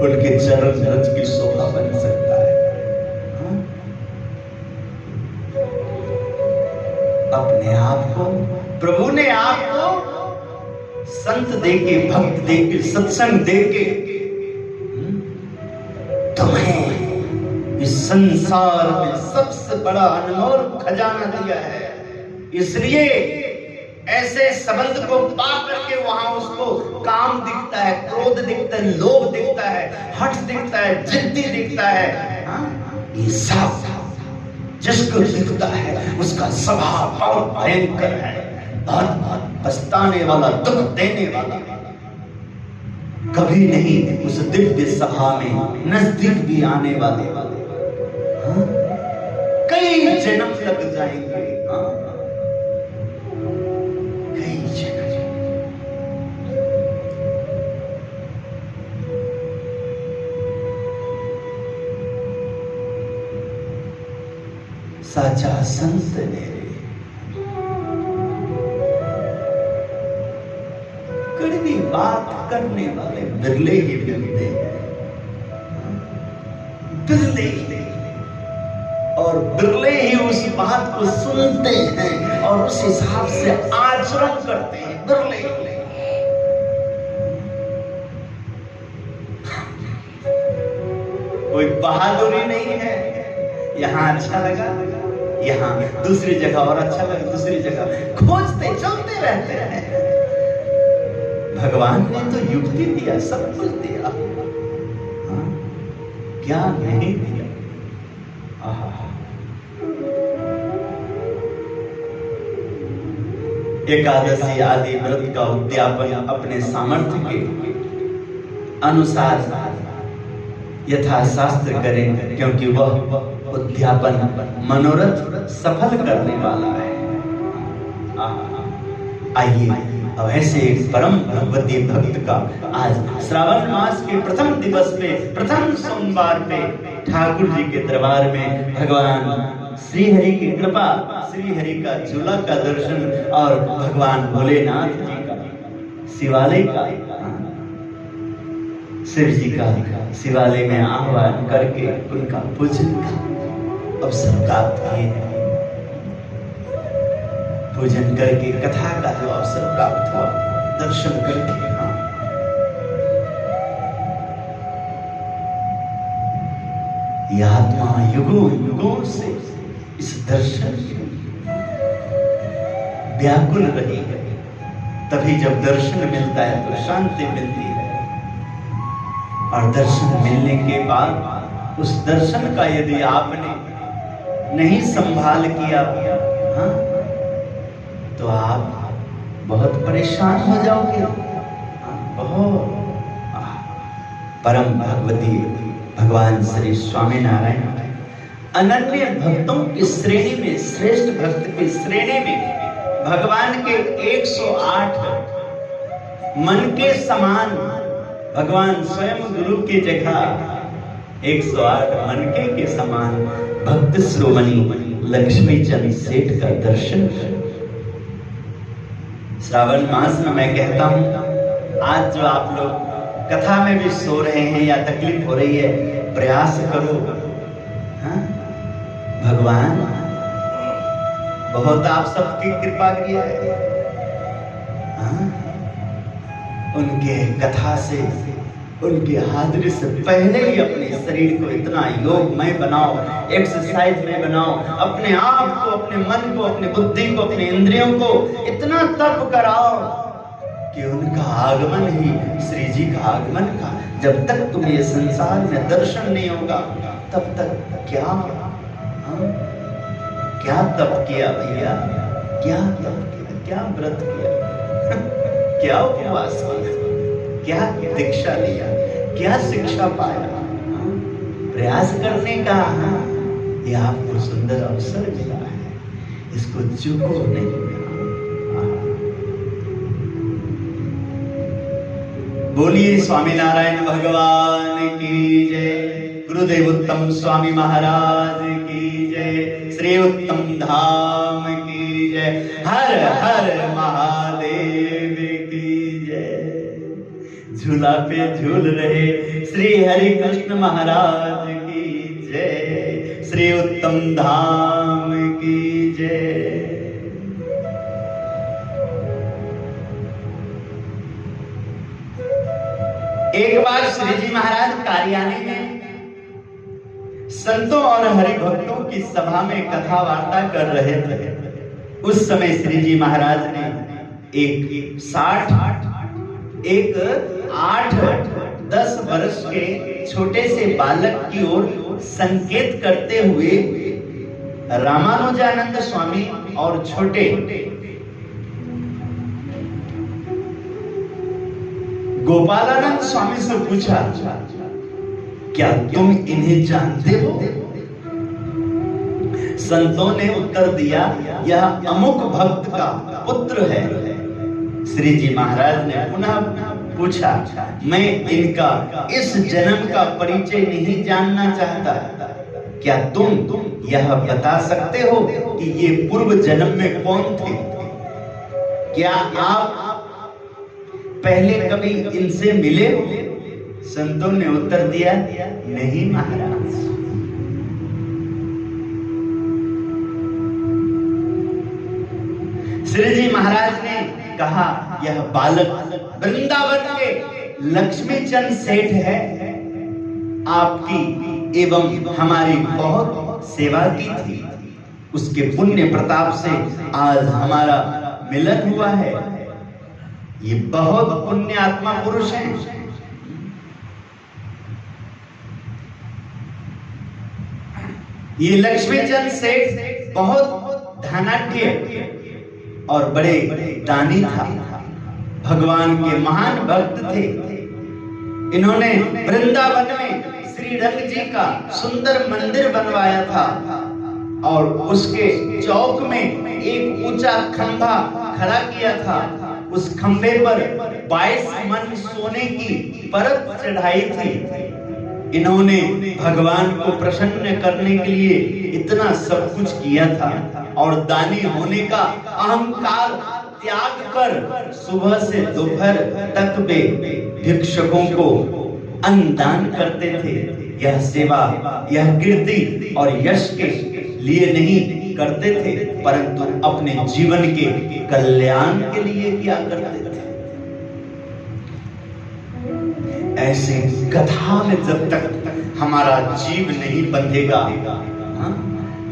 उनके चरण रज की शोभा बन सकता है। अपने आप को प्रभु ने आपको संत देके, भक्त देके, सत्संग देके तुम्हें इस संसार में सबसे बड़ा अनमोल खजाना दिया है। इसलिए ऐसे संबंध को पा करके वहां उसको काम दिखता है, क्रोध दिखता है, लोभ दिखता है, हठ दिखता है, जिद्दी दिखता है। ये सब जिसको दिखता है उसका स्वभाव बहुत भयंकर है, बहुत पछताने वाला, दुख देने वाला। कभी नहीं उस दिव्य सभा में नजदीक भी आने वाले कई जन्म लग जाएंगे। कई जन्म। साचा संत मेरे कड़वी बात करने वाले बिरले ही मिलते हैं, बिरले ही, और बिरले ही उस बात को सुनते हैं और उस हिसाब से आचरण करते हैं। बिरले ही। कोई बहादुरी नहीं है, यहाँ अच्छा लगा, यहाँ दूसरी जगह और अच्छा लगा, दूसरी जगह खोजते चलते रहते हैं। भगवान ने तो युक्ति दिया, सब कुछ दिया, क्या नहीं दिया। एकादशी आदि व्रत का उद्यापन अपने सामर्थ्य के अनुसार यथाशास्त्र करें, क्योंकि वह उद्यापन मनोरथ सफल करने वाला है। आइए अब ऐसे एक परम भगवती भक्त का आज श्रावण मास के प्रथम दिवस पे, प्रथम सोमवार पे ठाकुर जी के दरबार में भगवान श्री हरि की कृपा, श्री हरि का झूला का दर्शन और भगवान भोलेनाथ जी का शिवालय का, शिव जी का शिवालय में आह्वान करके उनका पूजन का अवसर प्राप्त किए हैं। पूजन करके कथा का जो अवसर प्राप्त हुआ, दर्शन करके ये आत्मा युगों युगों से इस दर्शन व्याकुल रही है। तभी जब दर्शन मिलता है तो शांति मिलती है, और दर्शन मिलने के बाद उस दर्शन का यदि आपने नहीं संभाल किया तो आप बहुत परेशान हो जाओगे। बहुत परम भगवती भगवान श्री स्वामीनारायण अनन्य भक्तों की श्रेणी में, श्रेष्ठ भक्त की श्रेणी में भगवान के 108 मन के समान, भगवान स्वयं गुरु की जगह 108 मनके के समान भक्त श्रोमणी लक्ष्मी चंद सेठ का दर्शन। श्रावण मास में मैं कहता हूं, आज जो आप लोग कथा में भी सो रहे हैं या तकलीफ हो रही है, प्रयास करो। भगवान बहुत आप सबकी कृपा किया है। उनके कथा से, उनकी हाजिरी से पहले ही अपने शरीर को इतना योगमय बनाओ, एक्सरसाइज में बनाओ, अपने आप को, अपने मन को, अपने बुद्धि को, अपने इंद्रियों को इतना तप कराओ कि उनका आगमन ही, श्री जी का आगमन का, जब तक तुम्हें ये संसार में दर्शन नहीं होगा तब तक क्या तप किया भैया, क्या तप किया, क्या व्रत किया, क्या उपवास किया, क्या दीक्षा लिया, क्या शिक्षा पाया। प्रयास करने का ये आपको सुंदर अवसर मिला है, इसको चूको नहीं। बोलिए स्वामीनारायण भगवान की जय, गुरुदेव उत्तम स्वामी महाराज की जय, श्री उत्तम धाम की जय, हर हर महादेव की जय। झूला पे झूल रहे श्री हरि कृष्ण महाराज की जय, श्री उत्तम धाम की जय। एक बार श्री जी महाराज कार्यालय में संतों और हरि भक्तों की सभा में कथा वार्ता कर रहे थे। उस समय श्री जी महाराज ने एक 8-10 वर्ष के छोटे से बालक की ओर संकेत करते हुए रामानुजानंद स्वामी और छोटे गोपालानंद स्वामी से पूछा, क्या तुम इन्हें जानते हो? संतों ने उत्तर दिया, यह अमुक भक्त का पुत्र है। श्री जी महाराज ने पुनः पूछा, मैं इनका इस जन्म का परिचय नहीं जानना चाहता, क्या तुम यह बता सकते हो कि ये पूर्व जन्म में कौन थे? क्या आप पहले कभी इनसे मिले हो? संतों ने उत्तर दिया, नहीं महाराज। श्री जी महाराज ने कहा, यह बालक वृंदावन के लक्ष्मी चंद सेठ है, आपकी एवं हमारी बहुत सेवा की थी, उसके पुण्य प्रताप से आज हमारा मिलन हुआ है। ये बहुत पुण्य आत्मा पुरुष हैं। ये लक्ष्मीचंद सेठ बहुत धनाढ्य और बड़े दानी था, भगवान के महान भक्त थे। इन्होंने वृंदावन में श्री रंग जी का सुंदर मंदिर बनवाया था और उसके चौक में एक ऊंचा खंभा खड़ा किया था। उस खंभे पर 22 मन सोने की परत चढ़ाई थी। इन्होंने भगवान को प्रसन्न करने के लिए इतना सब कुछ किया था और दानी होने का अहंकार त्याग कर सुबह से दोपहर तक वे भिक्षुकों को अन्नदान करते थे। यह सेवा, यह कीर्ति और यश के लिए नहीं करते थे, परंतु अपने जीवन के कल्याण के लिए किया करते थे। ऐसे कथा में जब तक हमारा जीव नहीं बंधेगा,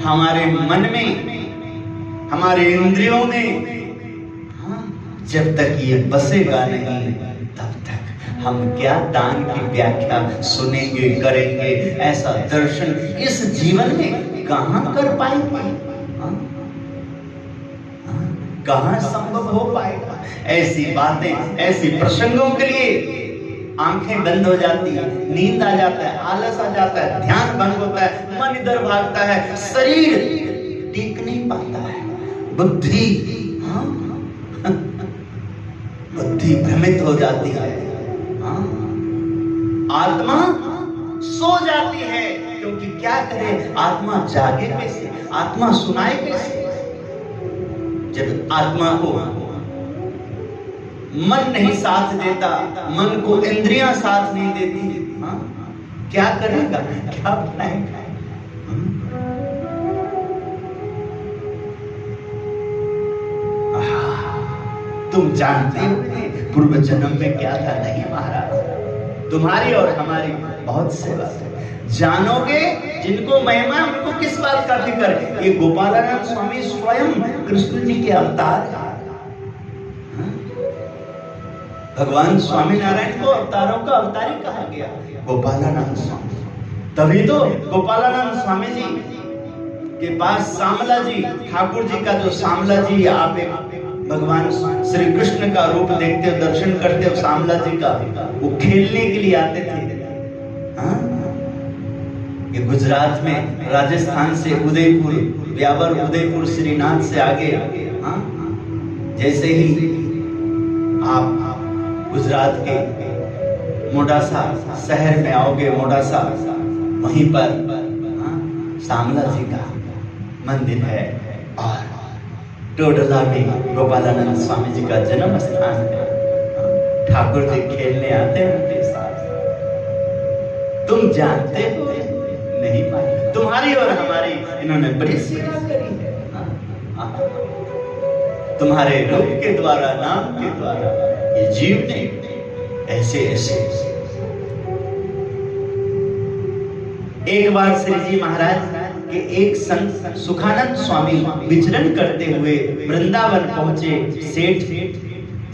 हमारे मन में, हमारे इंद्रियों में जब तक ये बसेगा नहीं, तब तक हम क्या दान की व्याख्या सुनेंगे, करेंगे? ऐसा दर्शन इस जीवन में कहां कर पाएंगे? कहां संभव हो पाएगा? ऐसी बातें, ऐसी प्रसंगों के लिए आंखें बंद हो जाती है, नींद आ जाता है, आलस आ जाता है, ध्यान भंग होता है, मन इधर भागता है, शरीर टिक नहीं पाता है, बुद्धि बुद्धि भ्रमित हो जाती है, आत्मा सो जाती है। क्योंकि क्या करे, आत्मा जागे कैसे, आत्मा सुनाए कैसे? जब आत्मा को मन नहीं साथ देता, मन को इंद्रियां साथ नहीं देती, क्या करेगा, क्या बनाएगा? तुम जानते हो पूर्व जन्म में क्या था? नहीं महाराज, तुम्हारी और हमारी बहुत सेवा है। जानोगे जिनको महिमा, उनको किस बात का फिक्र? ये गोपालानंद स्वामी स्वयं कृष्ण जी के अवतार हैं। भगवान स्वामी नारायण को अवतारों का अवतारी कहा गया, गोपालानंद स्वामी। तभी तो गोपालानंद स्वामी जी के पास श्यामला जी, ठाकुर जी का जो श्यामला जी, आप एक भगवान श्री कृष्ण का रूप देखते हो, दर्शन करते हो श्यामला जी का, वो खेलने के लिए आते थे। ये गुजरात में, राजस्थान से उदयपुर, ब्यावर उदयपुर श्रीनाथ से आगे, जैसे ही आप गुजरात के मोडासा शहर में आओगे, मोडासा, वहीं पर श्यामला जी का मंदिर है और टोडला में गोपालानंद स्वामी जी का जन्म स्थान है। ठाकुर जी खेलने आते हैं उनके साथ। तुम जानते हो नहीं पाए, तुम्हारी और हमारी इन्होंने बड़ी सेवा करी है। तुम्हारे रूप के द्वारा, नाम के द्वारा ये जीव ने ऐसे ऐसे। एक बार श्री जी महाराज के एक संत सुखानंद स्वामी विचरण करते हुए वृंदावन पहुंचे। सेठ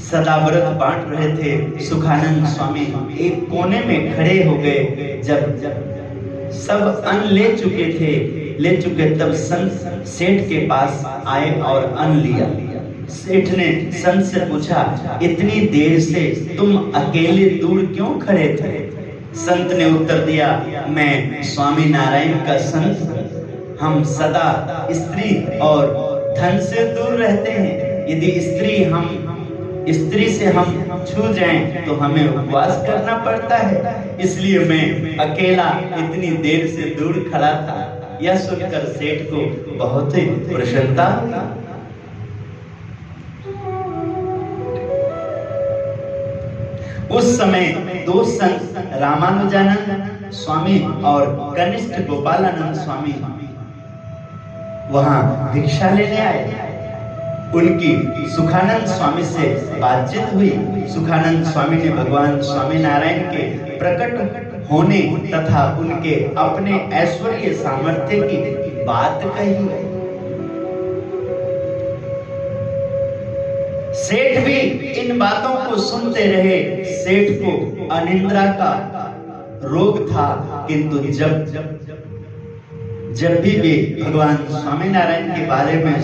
सदाव्रत बांट रहे थे। सुखानंद स्वामी एक कोने में खड़े हो गए। जब सब अन्न ले चुके तब संत सेठ के पास आए और अन्न लिया। सेठ ने संत से पूछा, इतनी देर से तुम अकेले दूर क्यों खड़े थे? संत ने उत्तर दिया, मैं स्वामी नारायण का संत, हम सदा स्त्री और धन से दूर रहते हैं। यदि स्त्री से हम छू जाएं तो हमें उपवास करना पड़ता है, इसलिए मैं अकेला इतनी देर से दूर खड़ा था। यह सुनकर सेठ को बहुत ही प्रसन्नता हुई। उस समय दो संत रामानुजानंद स्वामी और कनिष्ठ गोपालानंद स्वामी वहां भिक्षा लेने आए। उनकी सुखानंद स्वामी से बातचीत हुई। सुखानंद स्वामी ने भगवान स्वामी नारायण के प्रकट होने तथा उनके अपने ऐश्वर्य सामर्थ्य की बात कही। सेठ भी इन बातों को सुनते रहे। सेठ को अनिद्रा का रोग था, किंतु जब भी वे भगवान स्वामी नारायण के बारे में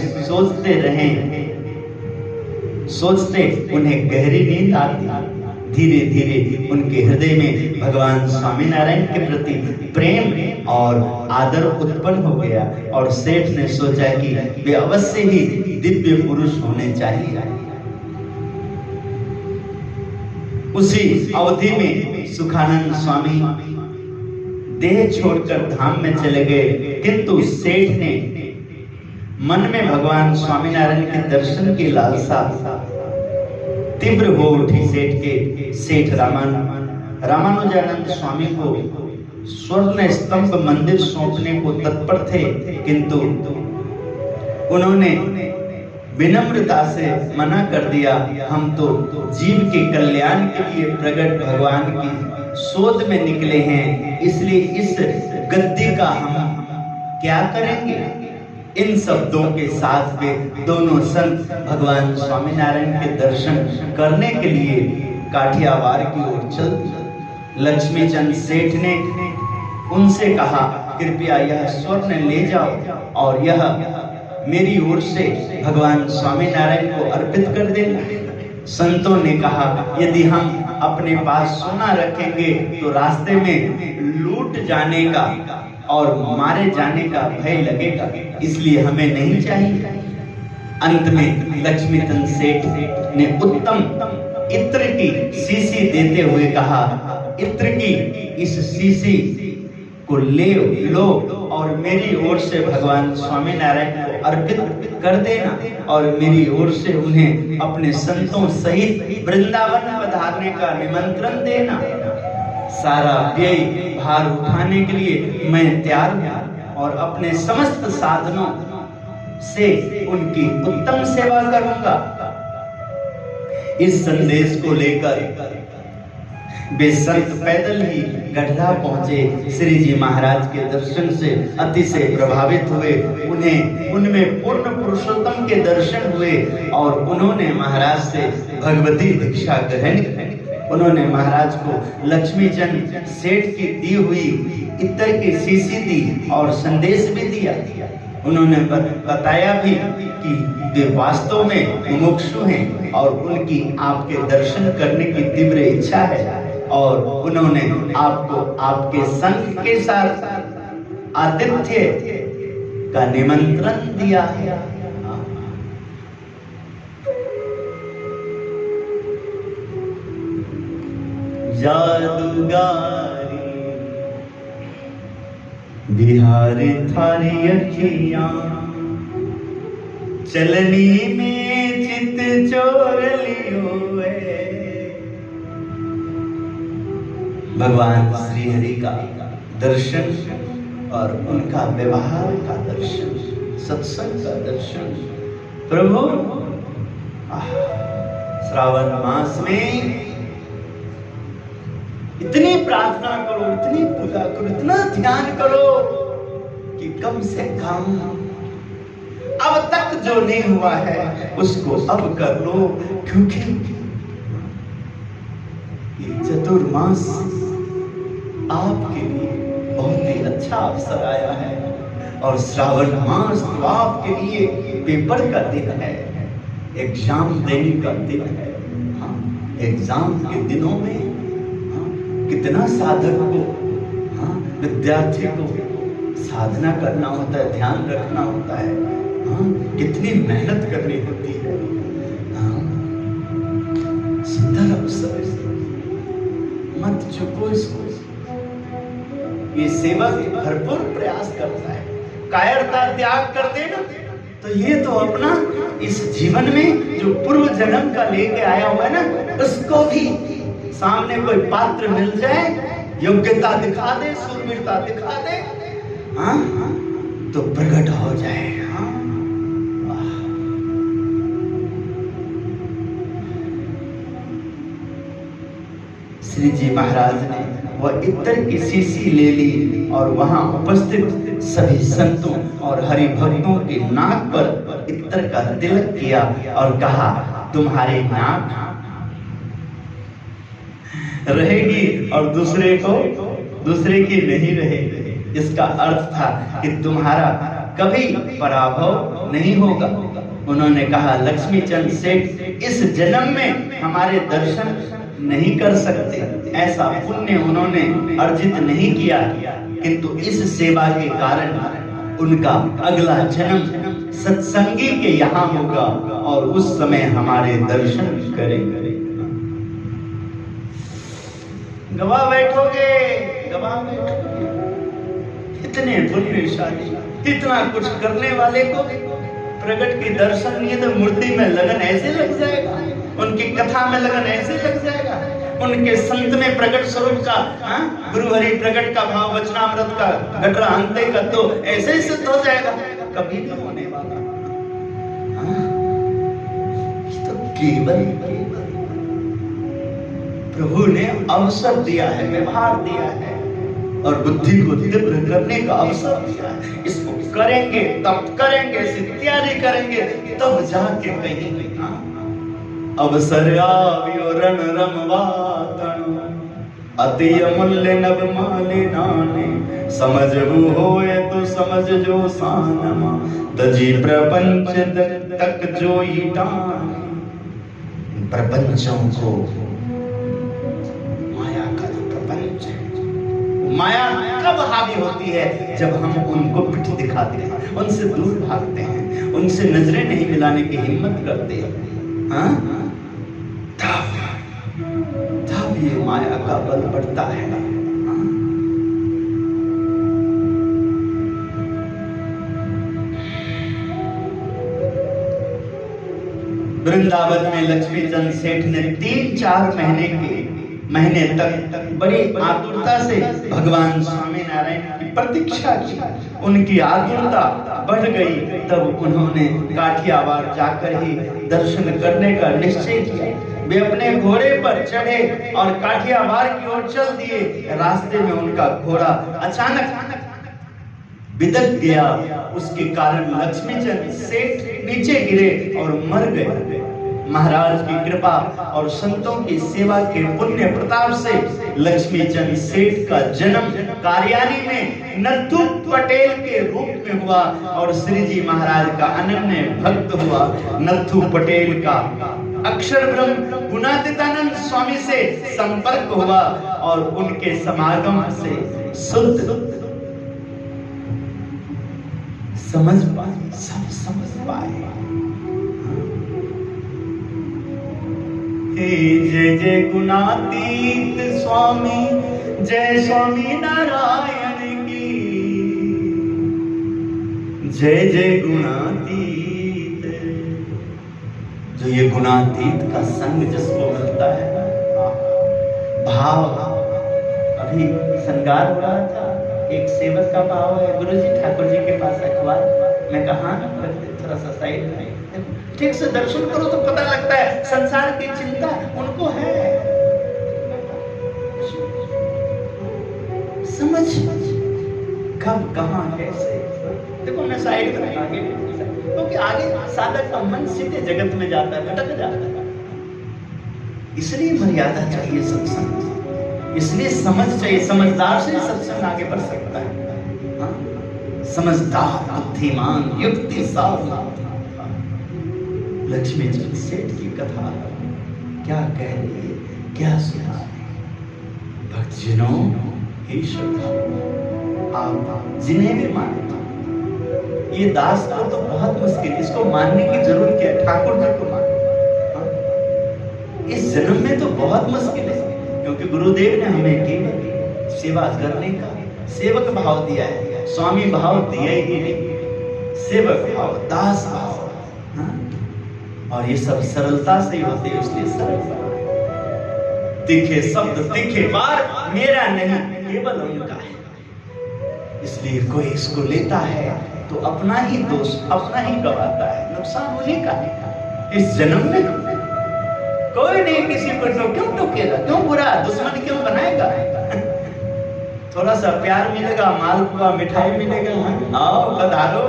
सोचते उन्हें गहरी नींद आती। धीरे धीरे उनके हृदय में भगवान स्वामीनारायण के प्रति प्रेम और आदर उत्पन्न हो गया और सेठ ने सोचा कि वे अवश्य ही दिव्य पुरुष होने चाहिए। उसी अवधि में सुखानंद स्वामी देह छोड़कर धाम में चले गए, किंतु सेठ ने मन में भगवान स्वामीनारायण के दर्शन की लालसा तीव्र हो उठी। सेठ रामानुजानंद स्वामी को स्वर्ण स्तंभ मंदिर सौंपने को तत्पर थे, किंतु उन्होंने विनम्रता से मना कर दिया। हम तो जीव के कल्याण के लिए प्रकट भगवान की शोध में निकले हैं, इसलिए इस गद्दी का हम क्या करेंगे। इन शब्दों के साथ वे दोनों संत भगवान स्वामीनारायण के दर्शन करने के लिए काठियावाड़ की ओर चल दिए। लक्ष्मीचंद सेठ ने उनसे कहा, कृपया यह स्वर्ण ले जाओ और यह मेरी ओर से भगवान स्वामीनारायण को अर्पित कर देना। संतों ने कहा, यदि हम अपने पास सोना रखेंगे तो रास्ते में लूट जाने का और मारे जाने का भय लगेगा, इसलिए हमें नहीं चाहिए। अंत में लक्ष्मीचंद सेठ ने उत्तम इत्र की शीशी देते हुए कहा, इत्र की इस शीशी को ले लो और मेरी ओर से भगवान स्वामीनारायण को अर्पित कर देना और मेरी ओर से उन्हें अपने संतों सहित वृंदावन पधारने का निमंत्रण देना। सारा व्यय भार उठाने के लिए मैं तैयार हूं और अपने समस्त साधनों से उनकी उत्तम सेवा करूंगा। इस संदेश को लेकर वे संत पैदल ही गढ़ा पहुंचे। श्री जी महाराज के दर्शन से अतिशय प्रभावित हुए। उन्हें उनमें पूर्ण पुरुषोत्तम के दर्शन हुए और उन्होंने महाराज से भगवती दीक्षा ग्रहण की। उन्होंने महाराज को लक्ष्मीचंद सेठ की दी हुई इत्र की शीशी दी और संदेश भी दिया। उन्होंने बताया भी कि वे वास्तव में मुमुक्षु हैं और उनकी आपके दर्शन करने की तीव्र इच्छा है और उन्होंने आपको आपके संग के साथ आतिथ्य का निमंत्रण दिया है। जादूगारी बिहारी थारी अखियां चलनी में चित चोर लियो है। भगवान श्री हरि का दर्शन और उनका व्यवहार का दर्शन, सत्संग का दर्शन। प्रभु श्रावण मास में इतनी प्रार्थना करो, इतनी पूजा करो, इतना ध्यान करो कि कम से कम अब तक जो नहीं हुआ है उसको अब कर लो, क्योंकि ये चतुर्मास आपके लिए बहुत ही अच्छा अवसर आया है और श्रावण मास तो आपके लिए पेपर का दिन है, एग्जाम देने का दिन है। हाँ, एग्जाम के दिनों में कितना साधक को, हाँ, विद्यार्थी को साधना करना होता है, ध्यान रखना होता है, हाँ, कितनी मेहनत करनी होती है। हाँ, सुंदर अवसर, मत चुको इसको। ये सेवक भरपूर प्रयास करता है, कायरता त्याग कर देना तो ये तो अपना इस जीवन में जो पूर्व जन्म का लेके आया हुआ है ना, उसको भी सामने कोई पात्र मिल जाए, योग्यता दिखा दे, सूरवीरता दिखा दे, हाँ, तो प्रकट हो जाए। हाँ, श्री जी महाराज ने वह इत्र की शीशी ले ली और वहां उपस्थित सभी संतों और हरि भक्तों के नाक पर इत्र का तिलक किया और कहा, तुम्हारी नाक रहेगी और दूसरे की नहीं रहेगी। इसका अर्थ था कि तुम्हारा कभी पराभव नहीं होगा। उन्होंने कहा, लक्ष्मीचंद सेठ, इस जन्म में हमारे दर्शन नहीं कर सकते, ऐसा पुण्य उन्होंने अर्जित नहीं किया, किंतु इस सेवा के कारण उनका अगला जन्म सत्संगी के यहाँ होगा और उस समय हमारे दर्शन करेंगे। गवा बैठोगे, गवा बैठोगे। इतने पुण्यशाली, इतना कुछ करने वाले को प्रगट के दर्शन नहीं तो मूर्ति में लगन ऐसे लग जाएगा, उनकी कथा में लगन ऐसे लग जाएगा, उनके संत में प्रगट स्वरूप का गुरु हरि प्रगट का भाव वचनामृत का गटरा अंते का तो ऐसे ही सिद्ध हो जाएगा, कभी नहीं होने वाला। तो केवल प्रभु ने अवसर दिया है, व्यवहार दिया है और बुद्धि को तीव्र करने का अवसर दिया है। इसको करेंगे, तब करेंगे, इत्यादि करेंगे, तब जाके कहीं अवसर आवियो रण रमवातन अति अमूल्य नभ माले नाने समझबू होए तो समझ जो सानमा तजी प्रपंच तक जो ईटान। प्रपंचों को माया का जो प्रपंच है, माया कब हावी होती है? जब हम उनको पीठ दिखाते हैं, उनसे दूर भागते हैं, उनसे नजरें नहीं मिलाने की हिम्मत करते हैं। हाँ, तब ये माया का बल बढ़ता है। वृंदावन में लक्ष्मीचंद सेठ ने 3-4 महीने तक बड़ी आतुरता से भगवान स्वामी नारायण की प्रतीक्षा की। उनकी आतुरता बढ़ गई, तब उन्होंने काठियावाड़ जाकर ही दर्शन करने का निश्चय किया। वे अपने घोड़े पर चढ़े और काठियावाड़ की ओर चल दिए। रास्ते में उनका घोड़ा अचानक बिदक गया, उसके कारण लक्ष्मीचंद सेठ नीचे गिरे और मर गए। महाराज की कृपा और संतों की सेवा के पुण्य प्रताप से लक्ष्मीचंद सेठ का जन्म कार्यानी में नथु पटेल के रूप में हुआ और श्री जी महाराज का अनन्य भक्त हुआ। नथु पटेल का अक्षर ब्रह्म गुणातीतानंद स्वामी से संपर्क हुआ और उनके समागम से शुद्ध समझ पाए, सब समझ पाए। जय जय गुणातीत स्वामी, जय स्वामी नारायण की, जय जय गुणातीत। जो ये गुणातीत का संग जिसको मिलता है, भाव। अभी श्रृंगार हो रहा था, एक सेवक का भाव है, गुरुजी ठाकुर जी के पास अखबार, मैं कहा थोड़ा सा साइड में, ठीक से दर्शन करो तो पता लगता है संसार की चिंता उनको है। समझ कब कहां कैसे, देखो मैं साइड में आगे, क्योंकि आगे साधक का मन सीधे जगत में जाता है, भटक जाता है। इसलिए मर्यादा चाहिए सत्संग, इसलिए समझ चाहिए। समझदार से सत्संग आगे बढ़ सकता है। हाँ? समझदार, बुद्धिमान, युक्ति साधना। लक्ष्मीचंद सेठ की कथा क्या कह रही है, क्या सुना है? भक्तजनों, हे श्रद्धालुओं, आप जिन्हें भी मानते, ये दास को तो बहुत मुश्किल, इसको मानने की जरूरत क्या है? ठाकुर जी को मानो। इस जन्म में तो बहुत मुश्किल है, क्योंकि गुरुदेव ने हमें केवल सेवा करने का सेवक भाव दिया है, स्वामी भाव दिया ही नहीं, सेवक भाव, दास भाव। और ये सब सरलता से ही होते, इसलिए सरल। तीखे शब्द, तीखे बार मेरा नहीं, केवल उनका है। इसलिए कोई इसको लेता है तो अपना ही दोष अपना ही गवाता है, नुकसान उन्हीं का है। इस जन्म में कोई नहीं किसी पर तो क्यों टोकेगा, क्यों बुरा दुश्मन क्यों बनाएगा? थोड़ा सा प्यार मिलेगा, मालपुआ मिठाई मिलेगा, आओ पधारो।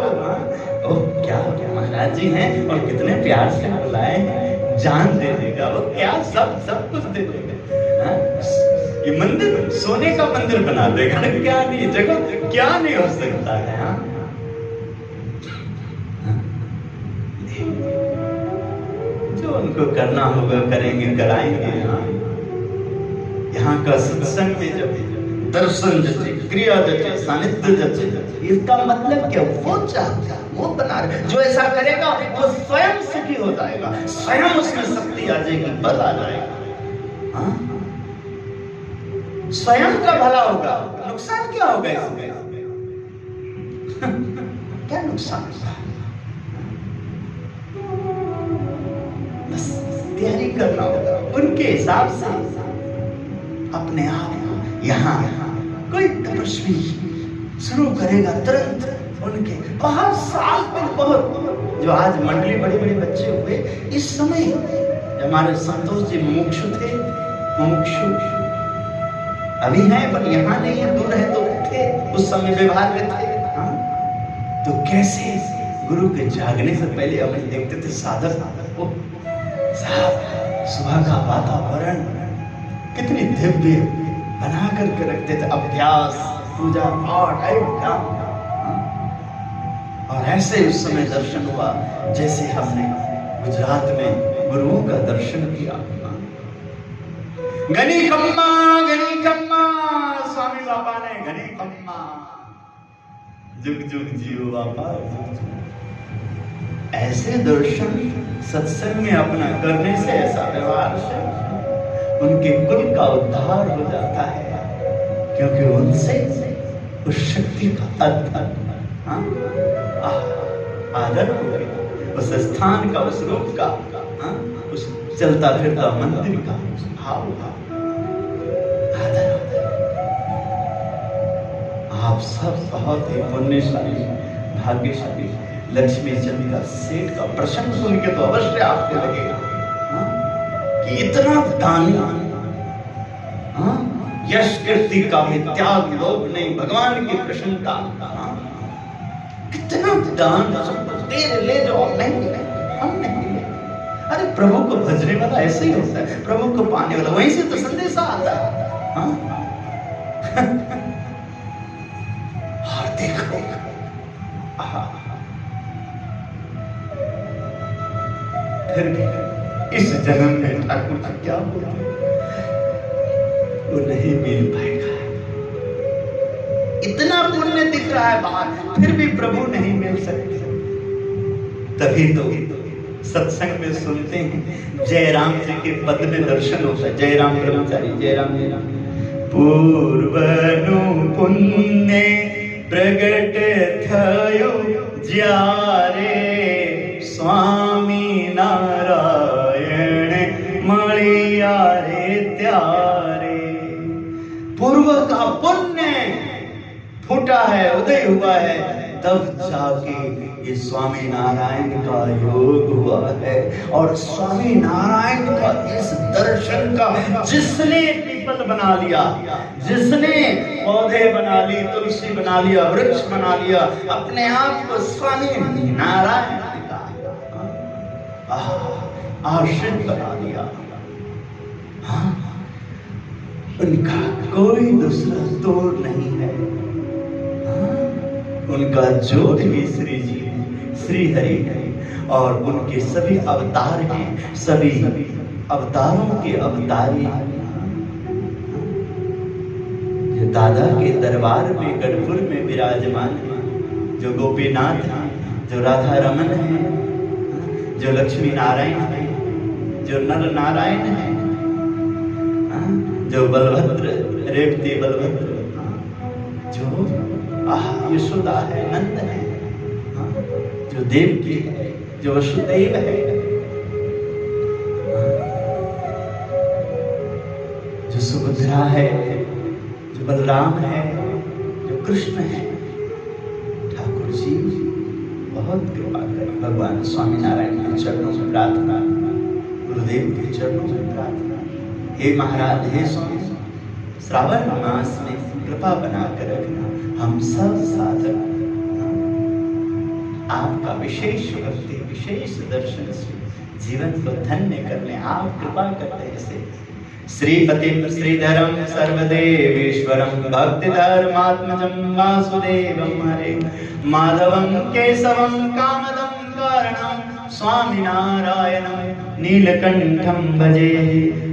ओह क्या महाराज जी हैं और कितने प्यार से बुलाए हैं, जान दे देगा वो, क्या सब कुछ दे देगा। ये मंदिर सोने का मंदिर बना देगा, क्या नहीं जगह, क्या नहीं हो सकता है। जो उनको करना होगा करेंगे, कराएंगे। यहाँ का सत्संग में जब दर्शन जचे, क्रिया जचे, सानिध्य जचे, इसका मतलब क्या? वो चाहता, वो बना रहे। जो ऐसा करेगा वो स्वयं सुखी हो जाएगा, स्वयं उसमें शक्ति आ जाएगी, बल आ जाएगा। हाँ? स्वयं का भला होगा। नुकसान क्या होगा इसमें? क्या नुकसान? बस तैयारी करना होगा उनके हिसाब से। अपने आप यहाँ कोई तपस्वी शुरू करेगा तुरंत, उनके बहुत साल में, बहुत जो आज मंडली बड़े बड़े बच्चे हुए, इस समय हमारे संतोष जी मुमुक्षु थे, मुमुक्षु अभी हैं पर यहाँ नहीं है, दूर है, तो थे उस समय व्यवहार में थे। हाँ? तो कैसे गुरु के जागने से पहले हम देखते थे साधक को, साहब सुबह का वातावरण कितनी दिव्य बना करके रखते थे, अभ्यास, पूजा पाठ एकदम। और ऐसे उस समय दर्शन हुआ जैसे हमने गुजरात में गुरुओं का दर्शन किया। गनी खम्मा स्वामी बाबा ने गनी खम्मा, जुग जुग जियो बाबा, जुग जुग। ऐसे दर्शन सत्संग में अपना करने से, ऐसा व्यवहार से उनके कुल का उद्धार हो जाता है, क्योंकि उनसे उस शक्ति का आदर हो गया, उस स्थान का, उस रूप का, उस चलता फिरता मंदिर का उस भाव का आदर हो गया। आप सब बहुत ही पुण्यशाली, भाग्यशाली। लक्ष्मी चंद का सेठ का प्रसंग सुन के तो अवश्य आपको लगेगा कि इतना दानी, यश कीर्ति का भी त्याग, लोभ नहीं, भगवान की प्रसन्नता, कितना दान तेरे ले जाओ, नहीं हम नहीं ले। अरे प्रभु को भजने वाला ऐसे ही होता है, प्रभु को पाने वाला वहीं से तो संदेशा आता है। और देखो फिर भी इस जन्म में ठाकुर जी क्या बोले, वो नहीं मिल पाएगा। इतना पुण्य दिख रहा है बाहर, फिर भी प्रभु नहीं मिल सकते। तभी तो सत्संग में सुनते हैं जयराम जी के पद में दर्शन होता है। जयराम ब्रह्मचारी, जयराम जयराम। पूर्वनु पुण्य प्रगट थयो ज्यारे स्वामी नारायण मलिया रे त्यारे। पूर्व का पुण्य फूटा है, उदय हुआ है, तब जाके ये स्वामी नारायण का योग हुआ है। और स्वामी नारायण का इस दर्शन का जिसने पीपल बना लिया, जिसने पौधे बना ली, तुलसी बना लिया, वृक्ष बना लिया, अपने आप को स्वामी नारायण आश्रित बना दिया, उनका कोई दूसरा तोड़ नहीं है। उनका जोड़ ही श्री जी, श्री हरि है। और उनके सभी अवतार हैं, सभी अवतारों के अवतारी। जो दादा के दरबार में गढ़पुर में विराजमान है, जो गोपीनाथ है, जो राधा रमन है, जो लक्ष्मी नारायण है, जो नर नारायण है, जो बलभद्र, रेवती बलभद्र, जो यशोदा है, नंद है, जो देवकी है, जो वसुदेव है, जो सुभद्रा है, जो बलराम है, जो कृष्ण है। ठाकुर जी बहुत कृपा करें। भगवान स्वामी नारायण के चरणों में प्रार्थना, गुरुदेव के चरणों में प्रार्थना। हे महाराज, हे स्वामी, श्रावण मास में कृपा बनाकर रखना। हम सब साधक आपका विशेष भक्ति, विशेष दर्शन से जीवन को धन्य कर लें। आप कृपा करते ऐसे। श्रीपतिं श्रीधरं सर्वदेवेश्वरं भक्तिधर्मात्मजं वासुदेवं हरे माधवं केशवं कामदं कारणं स्वामिनारायण नीलकंठम भजे।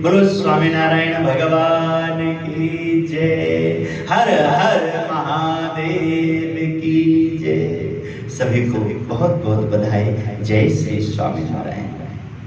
बोलो स्वामीनारायण भगवान की जय। हर हर महादेव की जय। सभी को बहुत बहुत बधाई। जय श्री स्वामीनारायण।